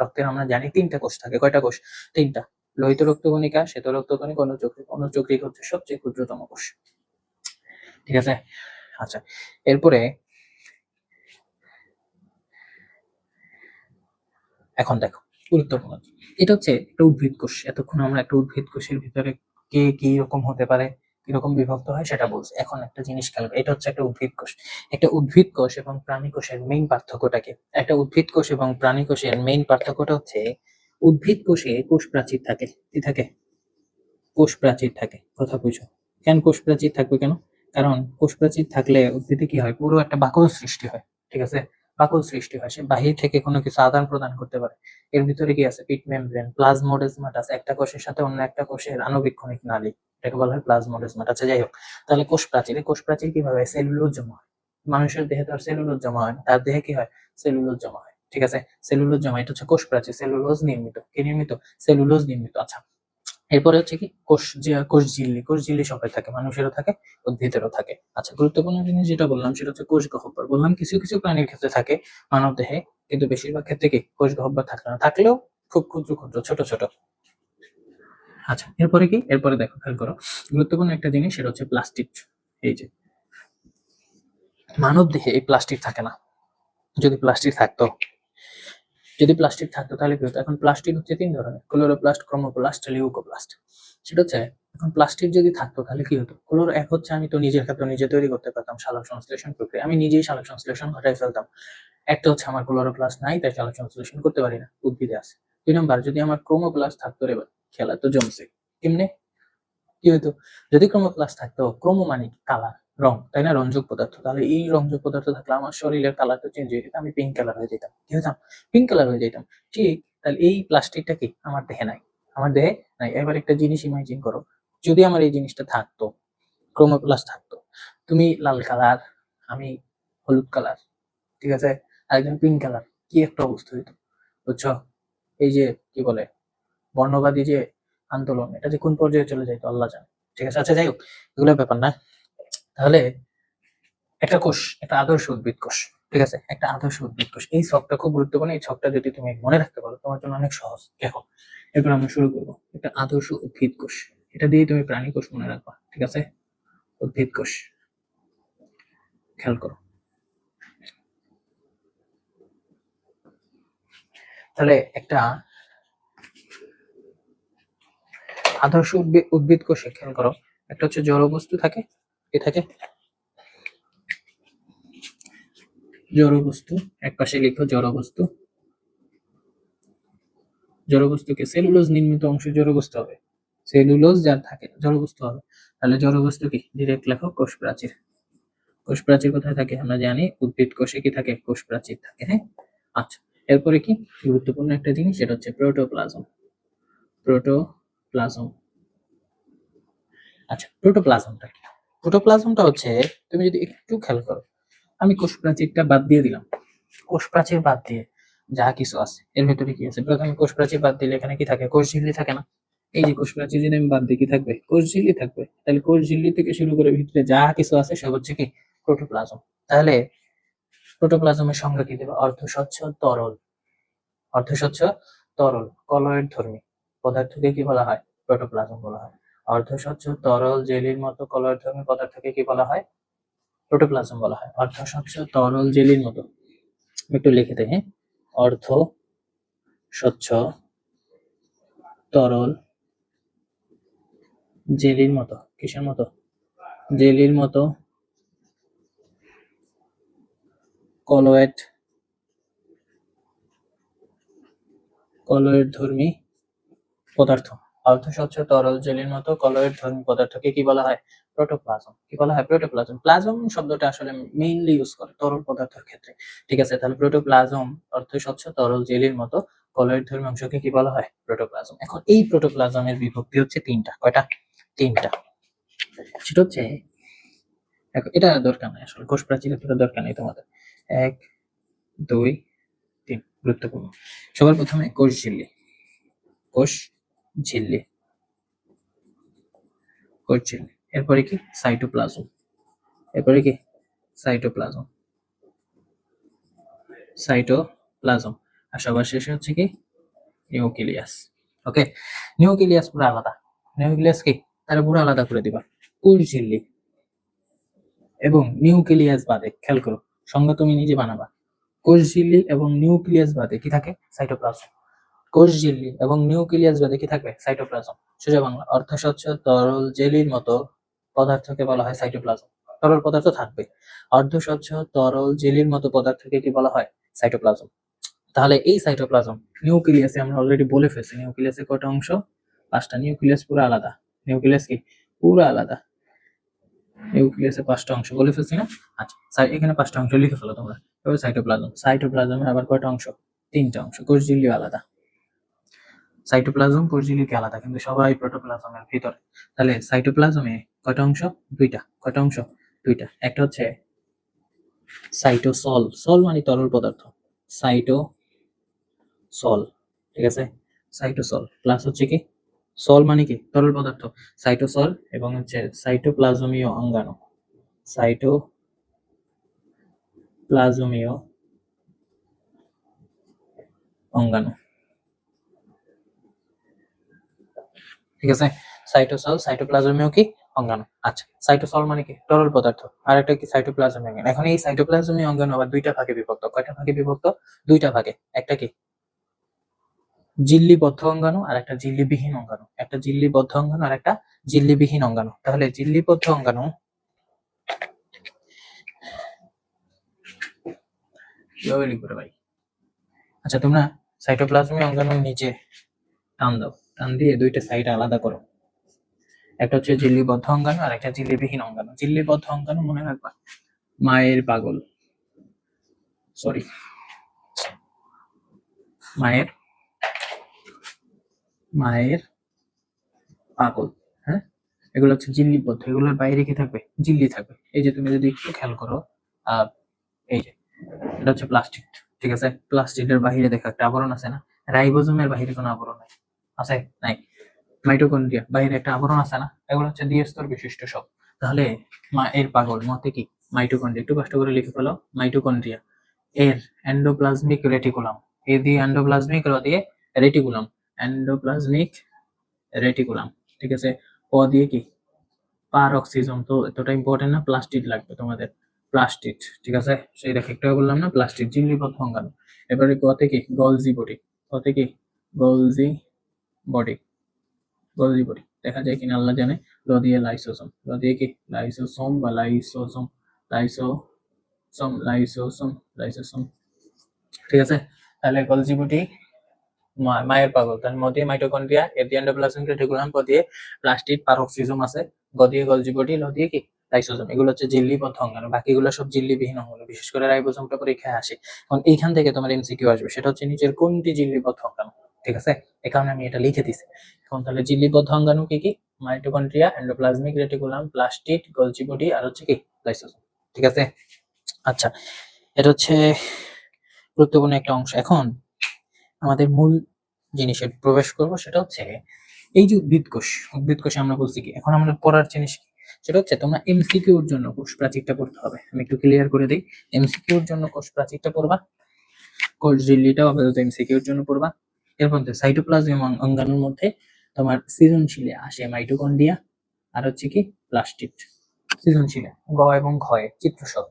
A: রক্তের আমরা জানি 3টা কোষ থাকে। কয়টা কোষ? 3টা। লোহিত রক্তকণিকা, শ্বেত রক্তকণিকা, অনুচক্রিকা। অনুচক্রিকা হচ্ছে সবচেয়ে ক্ষুদ্রতম কোষ। ঠিক আছে। আচ্ছা, এরপরে এখন দেখো গুরুত্বপূর্ণ, এটা হচ্ছে একটা উদ্ভিদ কোষ। এতক্ষণ আমরা একটা উদ্ভিদ কোষের ভিতরে কে কি রকম হতে পারে, কিরকম বিভক্ত হয় সেটা বলছি। এখন একটা জিনিস খেয়াল করো, এটা হচ্ছে একটা উদ্ভিদ কোষ। একটা উদ্ভিদ কোষ এবং প্রাণী কোষের মেইন পার্থক্যটা কি? একটা উদ্ভিদ কোষ এবং প্রাণী কোষের মেইন পার্থক্যটা হচ্ছে উদ্ভিদ কোষে কোষ প্রাচীর থাকে। কি থাকে? কোষ প্রাচীর থাকে। কথা বুঝো। কেন কোষ প্রাচীর থাকবে কেন? কারণ কোষ প্রাচীর থাকলে উদ্ভিদে কি হয়? পুরো একটা বাকল সৃষ্টি হয়। ঠিক আছে, বাকল সৃষ্টি হয়। সে বাহির থেকে কোনো কিছু আদান প্রদান করতে পারে। এর ভিতরে কি আছে? পিট মেমব্রেন, প্লাজমোডেসমাটাস, একটা কোষের সাথে অন্য একটা কোষের আণুবীক্ষণিক নালী, এটাকে বলা হয় প্লাজমোডেসমাটাস। আচ্ছা, যাই হোক, তাহলে কোষ প্রাচীর, কোষ প্রাচীর কিভাবে? সেলুলোজ জমা হয়। মানুষের দেহে তো আর সেলুলোজ জমা হয় না, তার দেহে কি হয়? সেলুলোজ জমা হয়। ঠিক আছে, সেলুলোজ জমা, এটা হচ্ছে কোষ প্রাচীর। সেলুলোজ নির্মিত। কি নির্মিত? সেলুলোজ নির্মিত। আচ্ছা, এরপরে হচ্ছে কি? কোষঝিল্লি। কোষঝিল্লি সবাই থাকে, মানুষেরও থাকে, উদ্ভিদেরও থাকে। আচ্ছা, গুরুত্বপূর্ণ জিনিস যেটা বললাম সেটা হচ্ছে কোষ গহ্বর। বললাম কিছু কিছু প্রাণীর ক্ষেত্রে থাকে মানব দেহে, কিন্তু বেশিরভাগ ক্ষেত্রে কি কোষ গহ্বর থাকে না, থাকলেও খুব ক্ষুদ্র ক্ষুদ্র ছোট ছোট। আচ্ছা, এরপরে কি? এরপরে দেখো, খেয়াল করো, গুরুত্বপূর্ণ একটা জিনিস সেটা হচ্ছে প্লাস্টিক। এই যে মানব দেহে এই প্লাস্টিক থাকে না। যদি প্লাস্টিক থাকতো, তাহলে কি হতো? এখন প্লাস্টিক হচ্ছে 3 ধরনের: ক্লোরোপ্লাস্ট, ক্রোমোপ্লাস্ট, লিউকোপ্লাস্ট। সেটা হচ্ছে, এখন প্লাস্টিক যদি থাকতো তাহলে কি হতো? এক হচ্ছে আমি তো নিজের ক্ষেত্রে নিজে তৈরি করতে পারতাম, সালোক সংশ্লেষণ প্রক্রিয়া, আমি নিজেই সালোক সংশ্লেষণ ঘটাই ফেলতাম। একটা হচ্ছে আমার ক্লোরোপ্লাস্ট নাই, তাই সালোক সংশ্লেষণ করতে পারি না, উদ্ভিদে আছে। 2 নম্বর, যদি আমার ক্রোমোপ্লাস্ট থাকতো, রে খেলা তো জমছে। কেমনে? কি হতো? যদি ক্রোমোপ্লাস্ট থাকতো, ক্রোমো মানে কালার, রং, তাই না? রঞ্জক পদার্থ। তাহলে এই রঞ্জক পদার্থ থাকলে আমার শরীরের কালার তো চেঞ্জ হয়ে যেত, আমি পিঙ্ক কালার হয়ে যেতাম। কি হতাম? পিঙ্ক কালার হয়ে যেতাম। ঠিক, তাহলে এই প্লাস্টিকটা কি আমার দেহে নাই? আমার দেহে নাই। এবার একটা জিনিস ইমাজিন করো, যদি আমার এই জিনিসটা থাকতো, ক্রোমোপ্লাস্ট থাকতো, তুমি লাল কালার, আমি হলুদ কালার, ঠিক আছে, আরেকজন পিঙ্ক কালার, কি একটা অবস্থা হইতো, বুঝছো? এই যে কি বলে, বর্ণবাদী যে আন্দোলন, এটা যে কোন পর্যায়ে চলে যাইতো আল্লাহ জানে। ঠিক আছে, আচ্ছা, যাই হোক, এগুলো ব্যাপার না। তাহলে একটা কোষ, একটা আদর্শ উদ্ভিদ কোষ। ঠিক আছে, একটা আদর্শ উদ্ভিদ কোষ, এই ছকটা খুব গুরুত্বপূর্ণ। এই ছকটা যদি তুমি মনে রাখতে পারো, তোমার জন্য অনেক সহজ। দেখো, এরপর আমরা শুরু করবো। একটা আদর্শ উদ্ভিদ কোষ, এটা দিয়ে তুমি প্রাণী কোষ মনে রাখবা। ঠিক আছে, উদ্ভিদ কোষ, খেয়াল করো। তাহলে একটা আদর্শ উদ্ভিদ কোষে খেয়াল করো, একটা হচ্ছে জড় বস্তু থাকে, কি থাকে? জড় বস্তু। এক পাশে লিখো জড় বস্তু। জড় বস্তুকে সেলুলোজ নির্মিত অংশ জড় বস্তু হবে। সেলুলোজ যার থাকে জড় বস্তু হবে। তাহলে জড় বস্তু কি? ডিরেক্ট লেখো কোষ প্রাচীর। কোষ প্রাচীর কোথায় থাকে? আমরা জানি উদ্ভিদ কোষে কি থাকে? কোষ প্রাচীর থাকে। হ্যাঁ, আচ্ছা, এরপরে কি গুরুত্বপূর্ণ একটা জিনিস সেটা হচ্ছে প্রোটোপ্লাজম। প্রোটোপ্লাজম। আচ্ছা, প্রোটোপ্লাজমটা কি? প্রোটোপ্লাজমটা হচ্ছে, তুমি যদি একটু খেয়াল করো, আমি কোষ প্রাচীরটা বাদ দিয়ে দিলাম। কোষ প্রাচীর বাদ দিয়ে যা কিছু আছে এর ভেতরে কি আছে? প্রথমে কোষ প্রাচীর বাদ দিলে এখানে কি থাকে? কোষ ঝিল্লি থাকে না? এই যে কোষ প্রাচীর যদি আমি বাদ দিই, কি থাকবে? কোষ ঝিল্লি থাকবে। তাহলে কোষ ঝিল্লি থেকে শুরু করে ভিতরে যা কিছু আছে সব হচ্ছে কি? প্রোটোপ্লাজম। তাহলে প্রোটোপ্লাজমের সংজ্ঞা কি দেবে? অর্ধস্বচ্ছ তরল। অর্ধস্বচ্ছ তরল কলয়েড ধর্মী পদার্থকে কি বলা হয়? প্রোটোপ্লাজম বলা হয়। অর্ধস্বচ্ছ তরল জেলির মতো কলয়েড ধর্মী পদার্থকে কি বলা হয়? প্রোটোপ্লাজম বলা হয়। অর্ধস্বচ্ছ তরল জেলির মতো, একটু লিখে দেয়, হ্যাঁ, অর্ধ স্বচ্ছ তরল জেলির মতো কিসের মতো? জেলির মতো কলয়েড ধর্মী পদার্থ। অর্ধস্বচ্ছ তরল জেলির মতো কলয়েড ধর্মী পদার্থকে কি বলা হয়? প্রোটোপ্লাজম। কি বলা হয়? প্রোটোপ্লাজম। প্লাজম শব্দটা আসলে মেইনলি ইউজ করে তরল পদার্থের ক্ষেত্রে। ঠিক আছে, তাহলে প্রোটোপ্লাজম অর্ধস্বচ্ছ তরল জেলির মতো কলয়েড ধর্মী অংশকে কি বলা হয়? প্রোটোপ্লাজম। এখন এই প্রোটোপ্লাজমের বিভক্তি হচ্ছে তিনটা। কয়টা? তিনটা। সেটা হচ্ছে, এটা দরকার নাই আসলে, কোষ প্রাচীর এতটা দরকার নেই তোমাদের। 1 2 3 গুরুত্বপূর্ণ। সবার প্রথমে কোষ ঝিল্লি। কোষ ঝিল্লি, কোষ ঝিল্লি। এরপরে কি? সাইটোপ্লাজম। এরপরে কি? সাইটোপ্লাজম। সাইটোপ্লাজম। আর সবার শেষে হচ্ছে কি? নিউক্লিয়াস। ওকে, নিউক্লিয়াস পুরো আলাদা। নিউক্লিয়াস কি? তারা পুরো আলাদা করে দিবা। কোষ ঝিল্লি এবং নিউক্লিয়াস বাদে, খেয়াল করো, সংজ্ঞা তুমি নিজে বানাবা। কোষ ঝিল্লি এবং নিউক্লিয়াস বাদে কি থাকে? সাইটোপ্লাজম। কোষ ঝিল্লি এবং নিউক্লিয়াস বাদে কি থাকবে? সাইটোপ্লাজম। সোজা বাংলা, অর্ধস্বচ্ছ তরল জেলির মতো পদার্থকে বলা হয় সাইটোপ্লাজম। তরল পদার্থ থাকবে। অর্ধস্বচ্ছ তরল জেলির মতো পদার্থকে কি বলা হয়? সাইটোপ্লাজম। তাহলে এই সাইটোপ্লাজম, নিউক্লিয়াসে আমরা অলরেডি বলে ফেলছি, নিউক্লিয়াসে কয়টা অংশ? 5টা। নিউক্লিয়াস পুরো আলাদা। নিউক্লিয়াস কি? পুরো আলাদা। নিউক্লিয়াসে 5টা অংশ বলে ফেলছি না? আচ্ছা, এখানে 5টা অংশ লিখে ফেলো তোমরা। এবার সাইটোপ্লাজম। সাইটোপ্লাজমের আবার কয়টা অংশ? 3টা অংশ। কোষ ঝিল্লি আলাদা। সাইটোপ্লাজম কোষ ঝিল্লিকে আলাদা, কিন্তু সবাই প্রোটোপ্লাজমের ভিতরে। তাহলে সাইটোপ্লাজমে কয়টা অংশ? 2টা। কয়টা অংশ? 2টা। একটা হচ্ছে সাইটোসল। সল মানে তরল পদার্থ। সাইটোসল। ঠিক আছে, সাইটোসল। প্লাস হচ্ছে কি? সল মানে কি? তরল পদার্থ। সাইটোসল এবং হচ্ছে সাইটোপ্লাজমীয় অঙ্গাণু। সাইটোপ্লাজমীয় অঙ্গাণু। ঠিক আছে, সাইটোসল, সাইটোপ্লাজমীয় কি? অঙ্গাণু। আচ্ছা, সাইটোসল মানে কি? তরল পদার্থ। আর একটা কি? সাইটোপ্লাজমীয় অঙ্গাণু। এখন এই সাইটোপ্লাজমীয় অঙ্গাণু আবার 2টা ভাগে বিভক্ত। কয়টা ভাগে বিভক্ত? 2টা ভাগে। একটা কি? ঝিল্লিবদ্ধ অঙ্গাণু আর একটা ঝিল্লিবিহীন অঙ্গাণু। একটা ঝিল্লিবদ্ধ অঙ্গাণু আর একটা ঝিল্লিবিহীন অঙ্গাণু। তাহলে ঝিল্লিবদ্ধ অঙ্গাণু, কিভাবে লিখবে ভাই? আচ্ছা, তোমরা সাইটোপ্লাজমীয় অঙ্গাণু নিচে টান দাও, টান দিয়ে 2টা সাইড আলাদা করো। একটা হচ্ছে ঝিল্লিবদ্ধ অঙ্গাণু আর একটা ঝিল্লিবিহীন অঙ্গাণু। ঝিল্লিবদ্ধ অঙ্গাণু মনে রাখবা, মায়ের পাগল, সরি, মায়ের মায়ের পাগল। হ্যাঁ, এগুলো হচ্ছে ঝিল্লিবদ্ধ। এগুলোর বাইরে কি থাকবে? ঝিল্লি থাকবে। এই যে তুমি যদি একটু খেয়াল করো, এই যে এটা হচ্ছে প্লাস্টিড। ঠিক আছে, প্লাস্টিডের বাহিরে দেখো একটা আবরণ আছে না? রাইবোজোমের বাহিরে কোনো আবরণ নাই। আছে? নাই। মাইটোকন্ড্রিয়া বাহিরে একটা আবরণ আছে না? এগুলো হচ্ছে দ্বিস্তর বিশিষ্ট সব। তাহলে এর পাগল মতে কি? মাইটোকন্ড্রিয়া। একটু কষ্ট করে লিখে ফেলো, মাইটোকন্ড্রিয়া। এর এন্ডোপ্লাজমিক রেটিকুলাম। এ দিয়ে এন্ডোপ্লাজমিক, র দিয়ে রেটিকুলাম। Endoplasmic reticulum. ঠিক আছে, ও দিয়ে কি? পারঅক্সিজম। তো এতটা ইম্পর্টেন্ট না, প্লাস্টিড লাগবে তোমাদের। প্লাস্টিড। ঠিক আছে, সেই দেখে একটা বললাম না, প্লাস্টিড। ঝিল্লিবদ্ধ অঙ্গাণু। এবারে কতে কি? Golgi body. কতে কি? Golgi body. গলজি বডি দেখা যায় কিনা আল্লাহ জানে। ল দিয়ে লাইসোসোম। ল দিয়ে কি? লাইসোসোম বা লাইসোসোম। Lysosome, lysosome, lysosome. ঠিক আছে, তাহলে গলজি বডি, মায়ের পাগল। তার মধ্যে মাইটোকন্ড্রিয়া, এর দিয়ে এন্ডোপ্লাজমিক রেটিকুলাম, প দিয়ে প্লাস্টিড, পারঅক্সিজম আছে, গ দিয়ে গলজি বডি, ল দিয়ে কি? লাইসোসোম। এগুলো হচ্ছে ঝিল্লিবদ্ধ অঙ্গাণু। বাকিগুলো সব ঝিল্লিবিহীন অঙ্গাণু। বিশেষ করে রাইবোসোমটা পরীক্ষায় আসে। এখন এইখান থেকে তোমার এমসিকিউ আসবে, সেটা হচ্ছে নিচের কোনটি ঝিল্লিবদ্ধ অঙ্গাণু। ঠিক আছে, এই কারণে আমি এটা লিখে দিছি। এখন তাহলে ঝিল্লিবদ্ধ অঙ্গাণু কি কি? Mitochondria, endoplasmic reticulum, plastid, Golgi body আর হচ্ছে কি? লাইসোসোম। ঠিক আছে, আচ্ছা, এটা হচ্ছে গুরুত্বপূর্ণ একটা অংশ। এখন আমাদের মূল জিনিসে প্রবেশ করব, সেটা হচ্ছে এই যে উদ্ভিদ কোষ। উদ্ভিদ কোষে আমরা বলছি কি, এখন আমরা পড়ার জিনিস কি, সেটা হচ্ছে তোমরা এমসিকিউর জন্য কোষ প্রাচীরটা পড়তে হবে। আমি একটু ক্লিয়ার করে দিই, এমসিকিউর জন্য কোষ প্রাচীরটা পড়বা, কোষ ঝিল্লিটাও আপাতত এমসিকিউর জন্য পড়বা। এর মধ্যে সাইটোপ্লাজম অঙ্গাণুর মধ্যে তোমার সৃজনশীলে আসে মাইটোকন্ড্রিয়া আর হচ্ছে কি? প্লাস্টিড। সৃজনশীলে গ এবং ঘয়ে চিত্রসহ।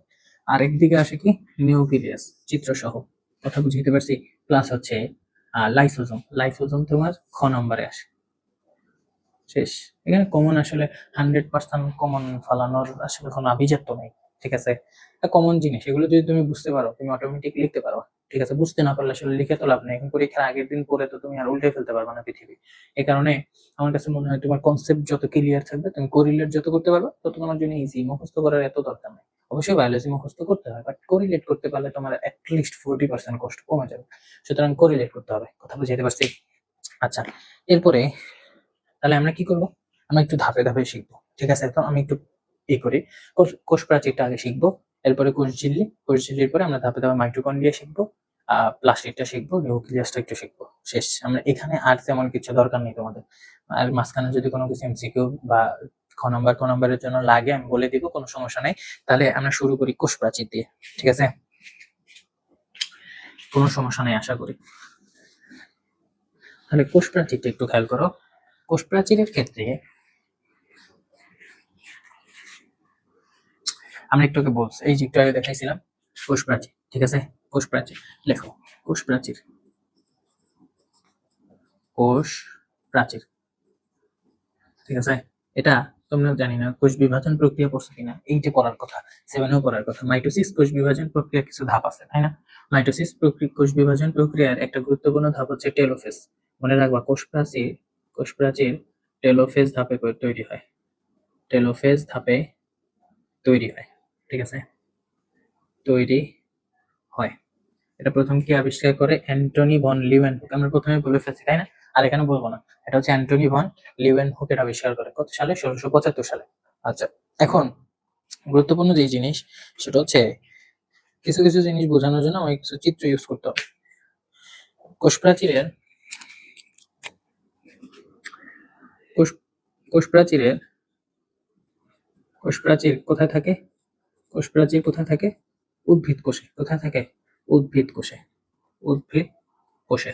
A: আরেকদিকে আসে কি? নিউক্লিয়াস চিত্রসহ। কথা বুঝতে পারছি? প্লাস হচ্ছে লাইসোজোম। লাইসোজোম তোমার খ নম্বরে আসে। শেষ। এখানে কমন আসলে 100% কমন ফালানোর আসলে কোনো আভিজাত্য নেই, ঠিক আছে? কমন জিনিস এগুলো যদি তুমি বুঝতে পারো তুমি অটোমেটিক লিখতে পারো, ঠিক আছে? বুঝতে না পারলে আসলে লিখে তো লাভ নেই। এখন পরীক্ষার আগের দিন পড়ে তো তুমি আর উল্টে ফেলতে পারবে না পৃথিবী। এই কারণে আমার কাছে মনে হয় তোমার কনসেপ্ট যত ক্লিয়ার থাকবে তুমি কোরিলেট যত করতে পারবে তত তোমার জন্য ইজি। মুখস্থ করার এত দরকার নেই। অবশ্যই বায়োলজি মুখস্থ করতে হয়, বাট কোরিলেট করতে পারলে তোমার অ্যাটলিস্ট 40% কষ্ট কমে যাবে। সুতরাং কোরিলেট করতে হবে। কথা বুঝাইতে পারছি? আচ্ছা, এরপরে তাহলে আমরা কি করব? আমরা একটু ধাপে ধাপে শিখবো, ঠিক আছে? তো আমি একটু করি, কোষ প্রাচীরটা আগে শিখবো, এরপরে কোষ ঝিল্লির পরে আমরা ধাপে ধাপে মাইটোকন্ড্রিয়া শিখবো, প্লাস্টিকটা শিখবো, নিউক্লিয়াসটা একটু শিখবো, শেষ। আমরা এখানে আর তেমন কিছু দরকার নেই তোমাদের। আর মাঝখানে যদি কোনো কিছু এমসিকিউ বা ক নম্বরের জন্য লাগে আমি বলে দিব, কোনো সমস্যা নেই। তাহলে আমরা শুরু করি কোষ প্রাচীর দিয়ে, ঠিক আছে? কোনো সমস্যা নেই আশা করি। তাহলে কোষ প্রাচীরটা একটু খেয়াল করো। কোষ প্রাচীরের ক্ষেত্রে আমরা একটু আগে বলছি, এই যে একটু আগে দেখাইছিলাম কোষ প্রাচীর, ঠিক আছে? কোষ প্রাচীর লেখো, কোষ প্রাচীর, কোষ প্রাচীর, ঠিক আছে? এটা তোমরা জানি না কোষ বিভাজন প্রক্রিয়া পড়ছো কিনা, এইটা পড়ার কথা, 7এও পড়ার কথা। মাইটোসিস কোষ বিভাজন প্রক্রিয়ার কিছু ধাপ আছে, তাই না? মাইটোসিস কোষ বিভাজন প্রক্রিয়ার একটা গুরুত্বপূর্ণ ধাপ হচ্ছে টেলোফেজ। মনে রাখবা কোষ প্রাচীর টেলোফেজ ধাপে তৈরি হয়, টেলোফেজ ধাপে তৈরি হয়, ঠিক আছে? তৈরি হয়। এটা প্রথম কি আবিষ্কার করে? Antonie van Leeuwenhoek. আমরা প্রথমে বলে ফেলছি, তাই না? আর এখানে বলবো না, এটা হচ্ছে অ্যান্টনি ভন লিউয়েনহুকের আবিষ্কার করে। কত সালে? 1675 সালে। আচ্ছা, এখন গুরুত্বপূর্ণ যে জিনিস সেটা হচ্ছে কিছু কিছু জিনিস বোঝানোর জন্য আমাকে কিছু চিত্র ইউজ করতে হবে। কোষ প্রাচীরের কোষ কোষ প্রাচীরের কোষ প্রাচীর কোথায় থাকে? কোষ প্রাচীর কোথায় থাকে? উদ্ভিদ কোষে। কোথায় থাকে? উদ্ভিদ কোষে। উদ্ভিদ কোষে।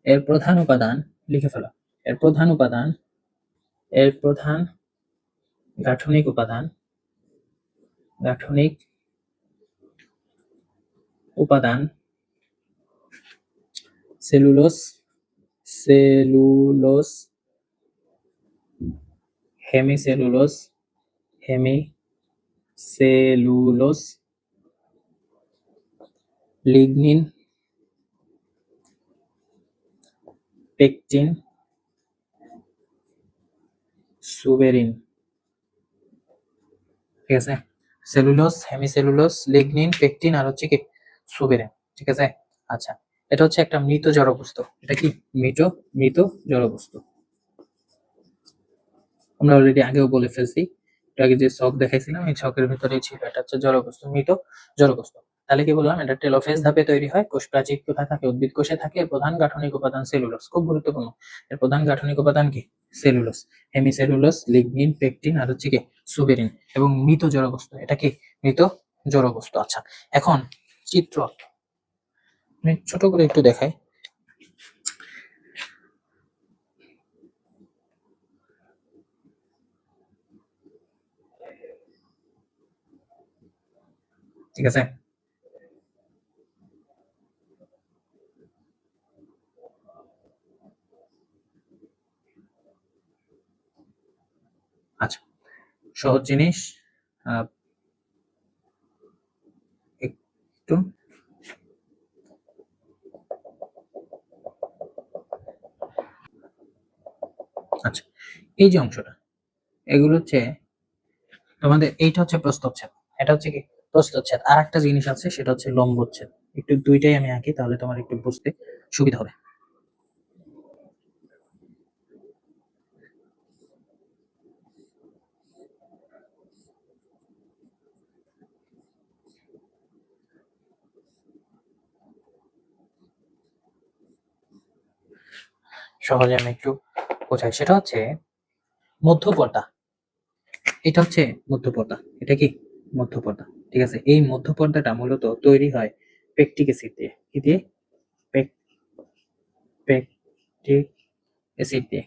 A: এর প্রধান উপাদান লিখে ফেলো। এর প্রধান উপাদান, এর প্রধান গাঠনিক উপাদান, গাঠনিক উপাদান cellulose, cellulose, hemicellulose, hemicellulose, lignin, pectin, suberin, ঠিক আছে? সেলুলোজ, হেমিসেলুলোজ, লিগনিন, পেকটিন আর হচ্ছে কি সুবেরিন, ঠিক আছে? আচ্ছা, এটা হচ্ছে একটা মৃত জড়বস্তু। এটা কি? মৃত জড়বস্তু। আমরা অলরেডি আগেও বলে ফেলছি, আগে যে ছক দেখাইছিলাম এই ছকের ভিতরেই ছিল, এটা হচ্ছে জড়বস্তু, মৃত জড়বস্তু। তাহলে কি বললাম? এটা টেলোফেজ ধাপে তৈরি হয়। কোষ প্রাচীর কোথায় থাকে? উদ্ভিদ কোষে থাকে। এর প্রধান গাঠনিক উপাদান সেলুলোজ, খুব গুরুত্বপূর্ণ। এর প্রধান গাঠনিক উপাদান কি? সেলুলোজ, হেমিসেলুলোজ, লিগনিন, পেকটিন আর হচ্ছে কি সুবেরিন। এবং মৃত জড়বস্তু, এটা কি? মৃত জড়বস্তু। আচ্ছা, এখন চিত্র আমি ছোট করে একটু দেখাই। ঠিক আছে? আচ্ছা, সহজ জিনিস, একটু আচ্ছা, এই যে অংশটা, এগুলো হচ্ছে তোমাদের, এইটা হচ্ছে প্রস্থচ্ছেদ, এটা হচ্ছে কি প্রস্থচ্ছেদ। আর একটা জিনিস আছে সেটা হচ্ছে লম্বচ্ছেদ। একটু দুইটাই আমি আঁকি তাহলে তোমার একটু বুঝতে সুবিধা হবে। সহজে আমি একটু বোঝাই, সেটা হচ্ছে মধ্যপর্দা। এটা হচ্ছে মধ্যপর্দা, এটা কি মধ্যপর্দা, ঠিক আছে? এই মধ্যপর্দাটা মূলত তৈরি হয় পেকটিক অ্যাসিড দিয়ে। কি দিয়ে? পেকটিক অ্যাসিড দিয়ে,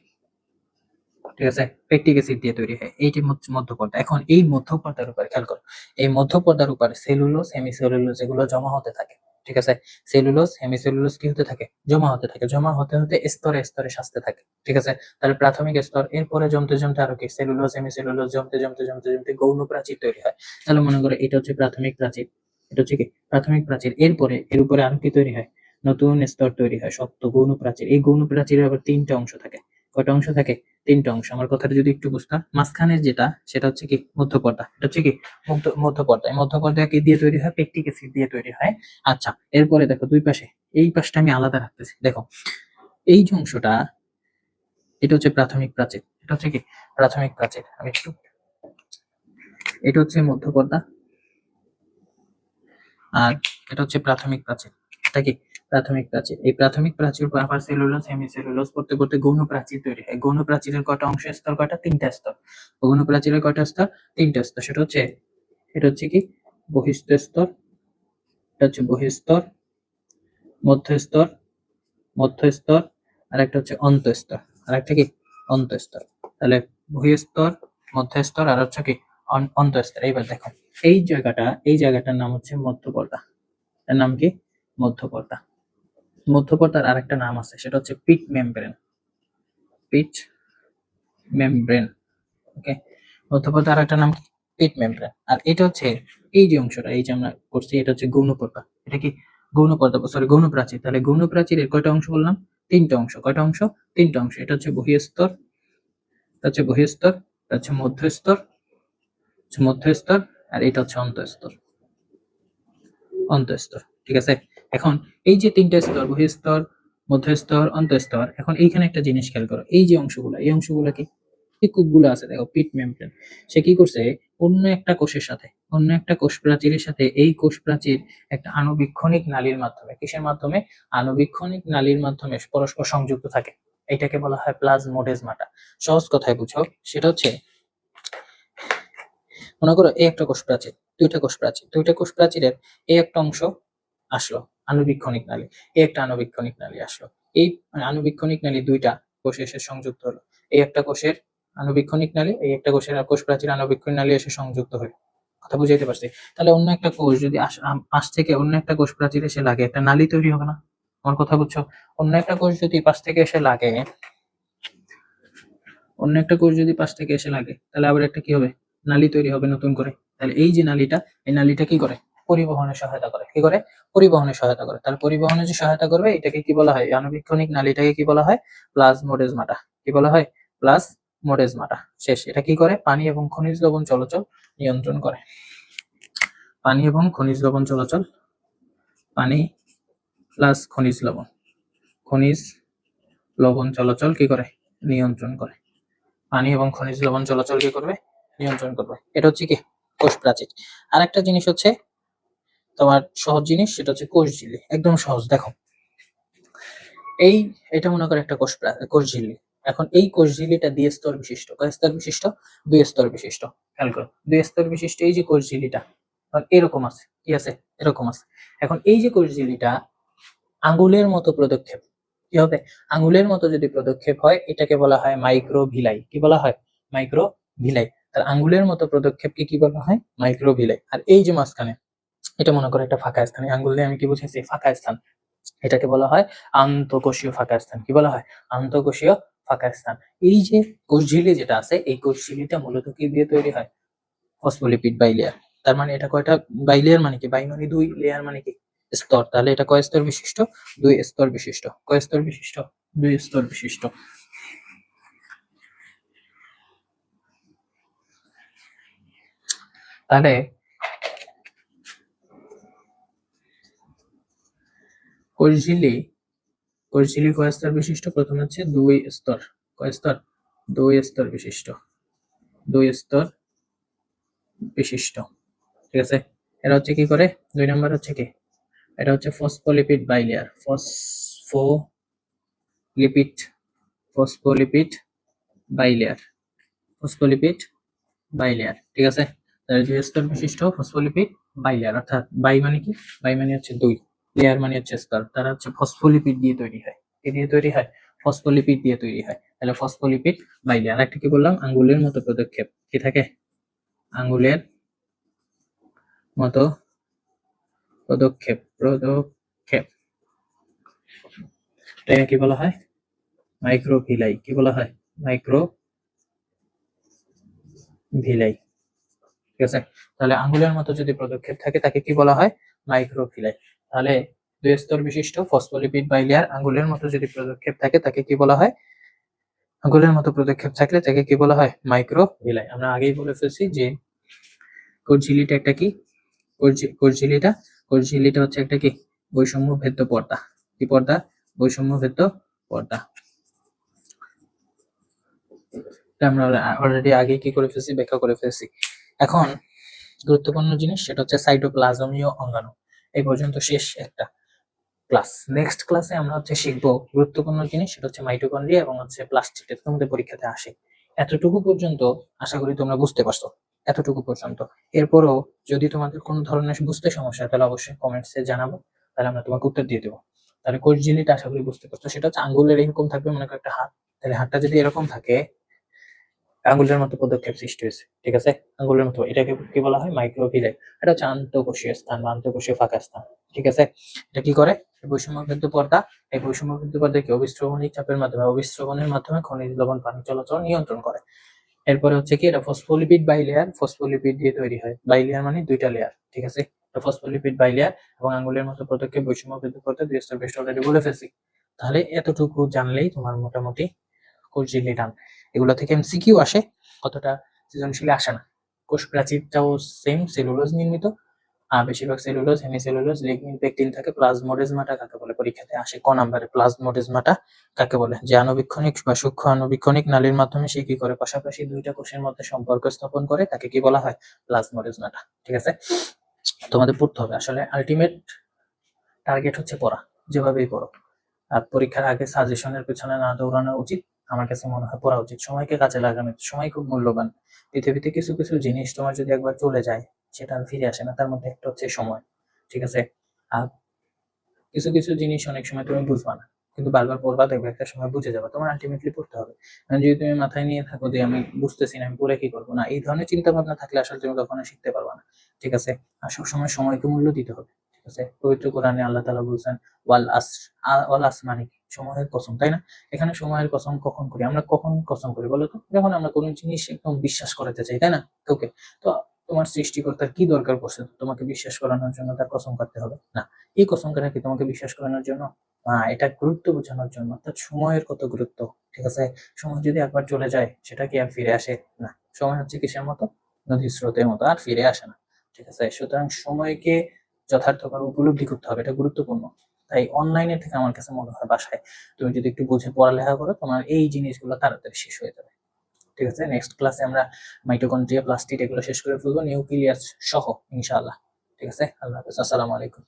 A: ঠিক আছে? পেকটিক অ্যাসিড দিয়ে তৈরি হয়। এইটি মধ্যপর্দা। এখন এই মধ্যপর্দার উপর খেয়াল করো, এই মধ্যপর্দার উপরে সেলুলোজ, হেমিসেলুলোজ এগুলো জমা হতে থাকে। ঠিক আছে। সেলুলোজ হেমিসেলুলোজ কি হতে থাকে, জমা হতে থাকে, জমা হতে হতে স্তরে স্তরে সাজতে থাকে। ঠিক আছে, তাহলে প্রাথমিক স্তর, এরপরে জমতে জমতে আরো কি সেলুলোজ হেমিসেলুলোজ জমতে জমতে জমতে জমতে গৌণ প্রাচীর তৈরি হয়। তাহলে মনে করো এটা হচ্ছে প্রাথমিক প্রাচীর, এটা হচ্ছে কি প্রাথমিক প্রাচীর। এরপরে এর উপরে আরো কি তৈরি হয়, নতুন স্তর তৈরি হয়, শক্ত গৌণ প্রাচীর। এই গৌণ প্রাচীরের আবার তিনটা অংশ থাকে। কয়টা অংশ থাকে, তিনটা অংশ। আমার কথাটা যদি একটু বুঝতাম, মাঝখানের যেটা সেটা হচ্ছে কি মধ্যপর্দা, এটা হচ্ছে কি মধ্যপর্দা। এই মধ্যপর্দা কি দিয়ে তৈরি হয়, পেকটিক অ্যাসিড দিয়ে তৈরি হয়। আচ্ছা, এরপরে দেখো দুই পাশে, এই পাশটা আমি আলাদা রাখতেছি। দেখো এই যে অংশটা, এটা হচ্ছে প্রাথমিক প্রাচীর, এটা হচ্ছে কি প্রাথমিক প্রাচীর। আমি একটু, এটা হচ্ছে মধ্যপর্দা আর এটা হচ্ছে প্রাথমিক প্রাচীর। এটা কি প্রাথমিক প্রাচীর। এই প্রাথমিক প্রাচীর আবার সেলুলোজ হেমিসেলুলোজ পড়তে পড়তে গৌণ প্রাচীর তৈরি হয়। গৌণ প্রাচীরের কয়টা অংশ, স্তর কয়টা, তিনটা স্তর। গৌণ প্রাচীরের কয়টা স্তর, তিনটা স্তর। সেটা হচ্ছে, এটা হচ্ছে কি বহিঃস্থ স্তর, এটা হচ্ছে বহিঃস্তর, মধ্যস্তর, মধ্যস্তর, আর একটা হচ্ছে অন্তঃস্তর, আর একটা কি অন্তঃস্তর। তাহলে বহিঃস্তর, মধ্যস্তর, আর হচ্ছে কি অন্তঃস্তর। এইবার দেখো এই জায়গাটা, এই জায়গাটার নাম হচ্ছে মধ্যপর্দা। এর নাম কি মধ্যপর্দা। মধ্যপর্দার আরেকটা নাম আছে, সেটা হচ্ছে পিট মেমব্রেন, পিট মেমব্রেন। ওকে, মধ্যপর্দার আরেকটা নাম কি পিট মেমব্রেন। আর এটা হচ্ছে এই যে অংশটা, এই যে আমরা করছি, এটা হচ্ছে গৌণ পর্দা। এটা কি গৌণ পর্দা, সরি গৌণ প্রাচীর। তাহলে গৌণ প্রাচীরের কয়টা অংশ বললাম, তিনটা অংশ। কয়টা অংশ, তিনটা অংশ। এটা হচ্ছে বহিঃস্তর, এটা হচ্ছে বহিঃস্তর, এটা হচ্ছে মধ্যস্তর, মধ্যস্তর, আর এটা হচ্ছে অন্তঃস্তর, অন্তঃস্তর। ঠিক আছে, এখন এই যে তিনটা স্তর, বহিঃস্তর, মধ্যস্তর, অন্তঃস্তর, এখন এইখানে একটা জিনিস খেয়াল করো, এই যে অংশগুলো, এই অংশগুলো কি এই কূপগুলো আছে দেখো, পিট মেমব্রেন। সে কি করছে, অন্য একটা কোষের সাথে, অন্য একটা কোষ প্রাচীরের সাথে এই কোষ প্রাচীর একটা আণুবীক্ষণিক নালীর মাধ্যমে, কিসের মাধ্যমে, আণুবীক্ষণিক নালীর মাধ্যমে পরস্পর সংযুক্ত থাকে। এটাকে বলা হয় প্লাজমোডেজমাটা। সহজ কথায় বুঝো, সেটা হচ্ছে মনে করো এই একটা কোষ প্রাচীর, দুইটা কোষ প্রাচীর, দুইটা কোষ প্রাচীরের এই একটা অংশ আসলো আণুবীক্ষণিক নালী, এই একটা আণুবীক্ষণিক নালী আসলো। এই আণুবীক্ষণিক নালী দুইটা কোষে এসে সংযুক্ত হলো। এই একটা কোষের আণুবীক্ষণিক নালী, এই একটা কোষের কোষ প্রাচীর আণুবীক্ষণিক নালী এসে সংযুক্ত হলো। কথা বুঝাইতে পারছি? তাহলে অন্য একটা কোষ যদি পাশ থেকে অন্য একটা কোষ প্রাচীর এসে লাগে, একটা নালী তৈরি হবে না? আমার কথা বুঝছো? অন্য একটা কোষ যদি পাশ থেকে এসে লাগে, অন্য একটা কোষ যদি পাশ থেকে এসে লাগে, তাহলে আবার একটা কি হবে, নালী তৈরি হবে নতুন করে। তাহলে এই যে নালীটা, এই নালীটা কি করে, পরিবহনের সহায়তা করে। কি করে, পরিবহনের সহায়তা করে। তাহলে পরিবহনে যে সহায়তা করবে, এটাকে কি বলা হয়, আণুবীক্ষণিক নালীটাকে কি বলা হয়, প্লাজমোডেজমাটা। কি বলা হয়, প্লাজমোডেজমাটা। শেষ। এটা কি করে, পানি এবং খনিজ লবণ চলাচল নিয়ন্ত্রণ করে। পানি এবং খনিজ লবণ চলাচল, পানি প্লাস খনিজ লবণ, খনিজ লবণ চলাচল কি করে, নিয়ন্ত্রণ করে। পানি এবং খনিজ লবণ চলাচল কি করবে, নিয়ন্ত্রণ করবে। এটা হচ্ছে কি কোষ প্রাচীর। আর একটা জিনিস হচ্ছে তোমার সহজ জিনিস, সেটা হচ্ছে কোষ ঝিল্লি। একদম সহজ। দেখো এই, এটা মনে করো একটা কোষ ঝিল্লি। এখন এই কোষ ঝিল্লিটা দ্বি স্তর বিশিষ্ট। কয় স্তর বিশিষ্ট, দুই স্তর বিশিষ্ট। খেয়াল করো, দুই স্তর বিশিষ্ট এই যে কোষ ঝিল্লিটা এরকম আছে, কি আছে, এরকম আছে। এখন এই যে কোষ ঝিল্লিটা আঙ্গুলের মতো পদক্ষেপ, কি হবে, আঙ্গুলের মতো যদি পদক্ষেপ হয়, এটাকে বলা হয় মাইক্রোভিলাই। কি বলা হয়, মাইক্রোভিলাই। তার আঙ্গুলের মতো পদক্ষেপকে কি বলা হয়, মাইক্রোভিলাই। আর এই যে মাঝখানে, এটা মনে করো একটা ফাঁকা স্থান, আঙ্গুল দিয়ে আমি কি বুঝাইছি, ফাঁকা স্থান, এটাকে বলা হয় আন্তঃকোষীয় ফাঁকা স্থান। কি বলা হয়, আন্তঃকোষীয় ফাঁকা স্থান। এই যে কোষঝিল্লি যেটা আছে, এই কোষঝিল্লিটা মূলত কি দিয়ে তৈরি হয়, ফসফোলিপিড বাইলেয়ার। তার মানে এটা কয়টা, বাইলেয়ার মানে কি, বাই মানে দুই, লেয়ার মানে কি স্তর। তাহলে এটা কয় স্তর বিশিষ্ট, দুই স্তর বিশিষ্ট। কয় স্তর বিশিষ্ট, দুই স্তর বিশিষ্ট। তাহলে কোষঝিল্লি, কোষঝিল্লি কয় স্তর বিশিষ্ট, প্রথমে হচ্ছে দুই স্তর। কয় স্তর, দুই স্তর বিশিষ্ট, দুই স্তর বিশিষ্ট। ঠিক আছে, এটা হচ্ছে কি করে, দুই নাম্বার হচ্ছে কি, এটা হচ্ছে phospholipid bilayer, phospholipid, phospholipid bilayer, phospholipid bilayer. ঠিক আছে, তাহলে দুই স্তর বিশিষ্ট ফসফোলিপিড বাইলেয়ার। অর্থাৎ বাই মানে কি, বাই মানে হচ্ছে দুই, লেয়ার মানে হচ্ছে স্তর। তারা হচ্ছে ফসফোলিপিড দিয়ে তৈরি হয়। কি দিয়ে তৈরি হয়, ফসফোলিপিড দিয়ে তৈরি হয়। তাহলে ফসফোলিপিড বাইলেয়ার। একটা কি বললাম, আঙ্গুলের মতো পদক্ষেপ, কি থাকে, আঙ্গুলের মতো পদক্ষেপ পদক্ষেপ এটাকে কি বলা হয়? মাইক্রোভিলাই। কি বলা হয়? মাইক্রোভিলাই। ঠিক আছে, তাহলে আঙ্গুলের মতো যদি পদক্ষেপ থাকে তাকে কি বলা হয়? মাইক্রোভিলাই। তাহলে দুই স্তর বিশিষ্ট ফসফোলিপিড বাইলেয়ার আঙ্গুলের মতো যদি পদক্ষেপ থাকে তাকে কি বলা হয়? আঙ্গুলের মতো পদক্ষেপ থাকলে তাকে কি বলা হয়? মাইক্রোভিলাই। আমরা আগেই বলে ফেলছি যে কোরঝিলিটা একটা কি? কোরঝিলিটা হচ্ছে একটা কি? বৈষম্য ভেদ্য পর্দা। কি পর্দা? বৈষম্য ভেদ্য পর্দা। আমরা অলরেডি আগে কি করে ফেলছি? ব্যাখ্যা করে ফেলছি। এখন গুরুত্বপূর্ণ জিনিস সেটা হচ্ছে সাইটোপ্লাজমীয় অঙ্গাণু। এই পর্যন্ত শেষ একটা ক্লাস। নেক্সট ক্লাসে আমরা হচ্ছে শিখবো গুরুত্বপূর্ণ জিনিস সেটা হচ্ছে মাইটোকন্ড্রিয়া এবং হচ্ছে প্লাস্টিড। এটা তোমাদের পরীক্ষাতে আসে। এতটুকু পর্যন্ত আশা করি তোমরা বুঝতে পারছো। এতটুকু পর্যন্ত। এরপরও যদি তোমাদের কোনো ধরনের বুঝতে সমস্যা হয় তাহলে অবশ্যই কমেন্টসে জানাবো, তাহলে আমরা তোমাকে উত্তর দিয়ে দেবো। তাহলে কোরজিলিটা আশা করি বুঝতে পারছো। সেটা হচ্ছে আঙ্গুলের এরকম থাকবে, মনে করো একটা হাত, তাহলে হাতটা যদি এরকম থাকে আঙ্গুলের মতো পদক্ষেপ সৃষ্টি হয়েছে, ঠিক আছে? আঙ্গুলের মতো, এটাকে কি বলা হয়? মাইক্রোভিলাই। এটা হচ্ছে আন্তঃকোষীয় স্থান বা আন্তঃকোষীয় ফাঁকা স্থান, ঠিক আছে? এটা কি করে? বৈষম্যবৃদ্ধ পর্দা, এই বৈষম্যবৃদ্ধ পর্দা কি অবিস্রবণিক চাপের মাধ্যমে, অবিস্রবণের মাধ্যমে খনিজ লবণ পানি চলাচল নিয়ন্ত্রণ করে। এরপরে হচ্ছে কি, এটা ফসফোলিপিড বাইলেয়ার, ফসফোলিপিড দিয়ে তৈরি হয়। বাইলেয়ার মানে দুইটা লেয়ার, ঠিক আছে? ফসফোলিপিড বাইলেয়ার এবং আঙ্গুলের মতো পদক্ষেপ বৈষম্যবৃদ্ধ পর্দা দুই স্তর বিশিষ্ট অলরেডি বলে ফেলছি। তাহলে এতটুকু জানলেই তোমার মোটামুটি কোষঝিল্লি টান। এগুলো থেকে এমসিকিউ আসে, কতটা সৃজনশীল আসে না। কোষ প্রাচীরটাও সেম, সেলুলোজ নির্মিত, বেশিরভাগ সেলুলোজ, হেমিসেলুলোজ, লিগনিন, পেকটিন থাকে। প্লাজমোডেজমাটা কাকে বলে? পরীক্ষাতে আসে ক নাম্বারে। প্লাজমোডেজমাটা কাকে বলে? যে আণুবীক্ষণিক বা সূক্ষ্ম আণুবীক্ষণিক নালীর মাধ্যমে সে কি করে? পাশাপাশি দুইটা কোষের মধ্যে সম্পর্ক স্থাপন করে, তাকে কি বলা হয়? প্লাজমোডেজমাটা, ঠিক আছে? তোমাদের পড়তে হবে। আসলে আলটিমেট টার্গেট হচ্ছে পড়া, যেভাবেই পড়ো। আর পরীক্ষার আগে সাজেশনের পেছনে না দৌড়ানো উচিত। আমার কাছে মনে হয় পড়া উচিত। সময়কে কাজে লাগানো, সময় খুব মূল্যবান। পৃথিবীতে কিছু কিছু জিনিস তোমার যদি একবার চলে যায় সেটা আর ফিরে আসে না, তার মধ্যে একটা হচ্ছে সময়, ঠিক আছে? আর কিছু কিছু জিনিস অনেক সময় তুমি বুঝবা না, কিন্তু বারবার পড়বা, দেখবে একটা সময় বুঝে যাবে। তোমার আলটিমেটলি পড়তে হবে। যদি তুমি মাথায় নিয়ে থাকো যে আমি বুঝতেছি না, আমি পড়ে কি করবো, না, এই ধরনের চিন্তা ভাবনা থাকলে আসলে তুমি কখনো শিখতে পারবা না, ঠিক আছে? আর সবসময় সময়কে মূল্য দিতে হবে, ঠিক আছে? পবিত্র কোরআনে আল্লাহ তাআলা বলছেন ওয়াল আসর, ওয়াল আসর মানে কি? সময়ের কসম, তাই না? এখানে সময়ের কসম কখন করি আমরা? কখন কসম করি বলো তো? যখন আমরা কোনো জিনিস একদম বিশ্বাস করাতে চাই, তাই না? ওকে, তো তোমার সৃষ্টিকর্তার কি দরকার পড়ছে তোমাকে বিশ্বাস করানোর জন্য তার কসম কাটতে হবে? না। এই কসম কাটা কি তোমাকে বিশ্বাস করানোর জন্য? এটা গুরুত্ব বোঝানোর জন্য, অর্থাৎ সময়ের কত গুরুত্ব, ঠিক আছে? সময় যদি একবার চলে যায় সেটা কি আর ফিরে আসে? না। সময় হচ্ছে কিসের মতো? নদীর স্রোতের মতো, আর ফিরে আসে না, ঠিক আছে? সুতরাং সময়কে যথার্থভাবে উপলব্ধি করতে হবে, এটা গুরুত্বপূর্ণ। তাই অনলাইনে থেকে আমার কাছে মনে হয় বাসায় তুমি যদি একটু বুঝে পড়ালেখা করো, তোমার এই জিনিসগুলো তাড়াতাড়ি শেষ হয়ে যাবে, ঠিক আছে? নেক্সট ক্লাসে আমরা মাইটোকন্ড্রিয়া, প্লাস্টিড এগুলো শেষ করে ফেলবো, নিউক্লিয়াস সহ, ইনশাআল্লাহ। ঠিক আছে, আল্লাহ হাফেজ, আসসালামু আলাইকুম।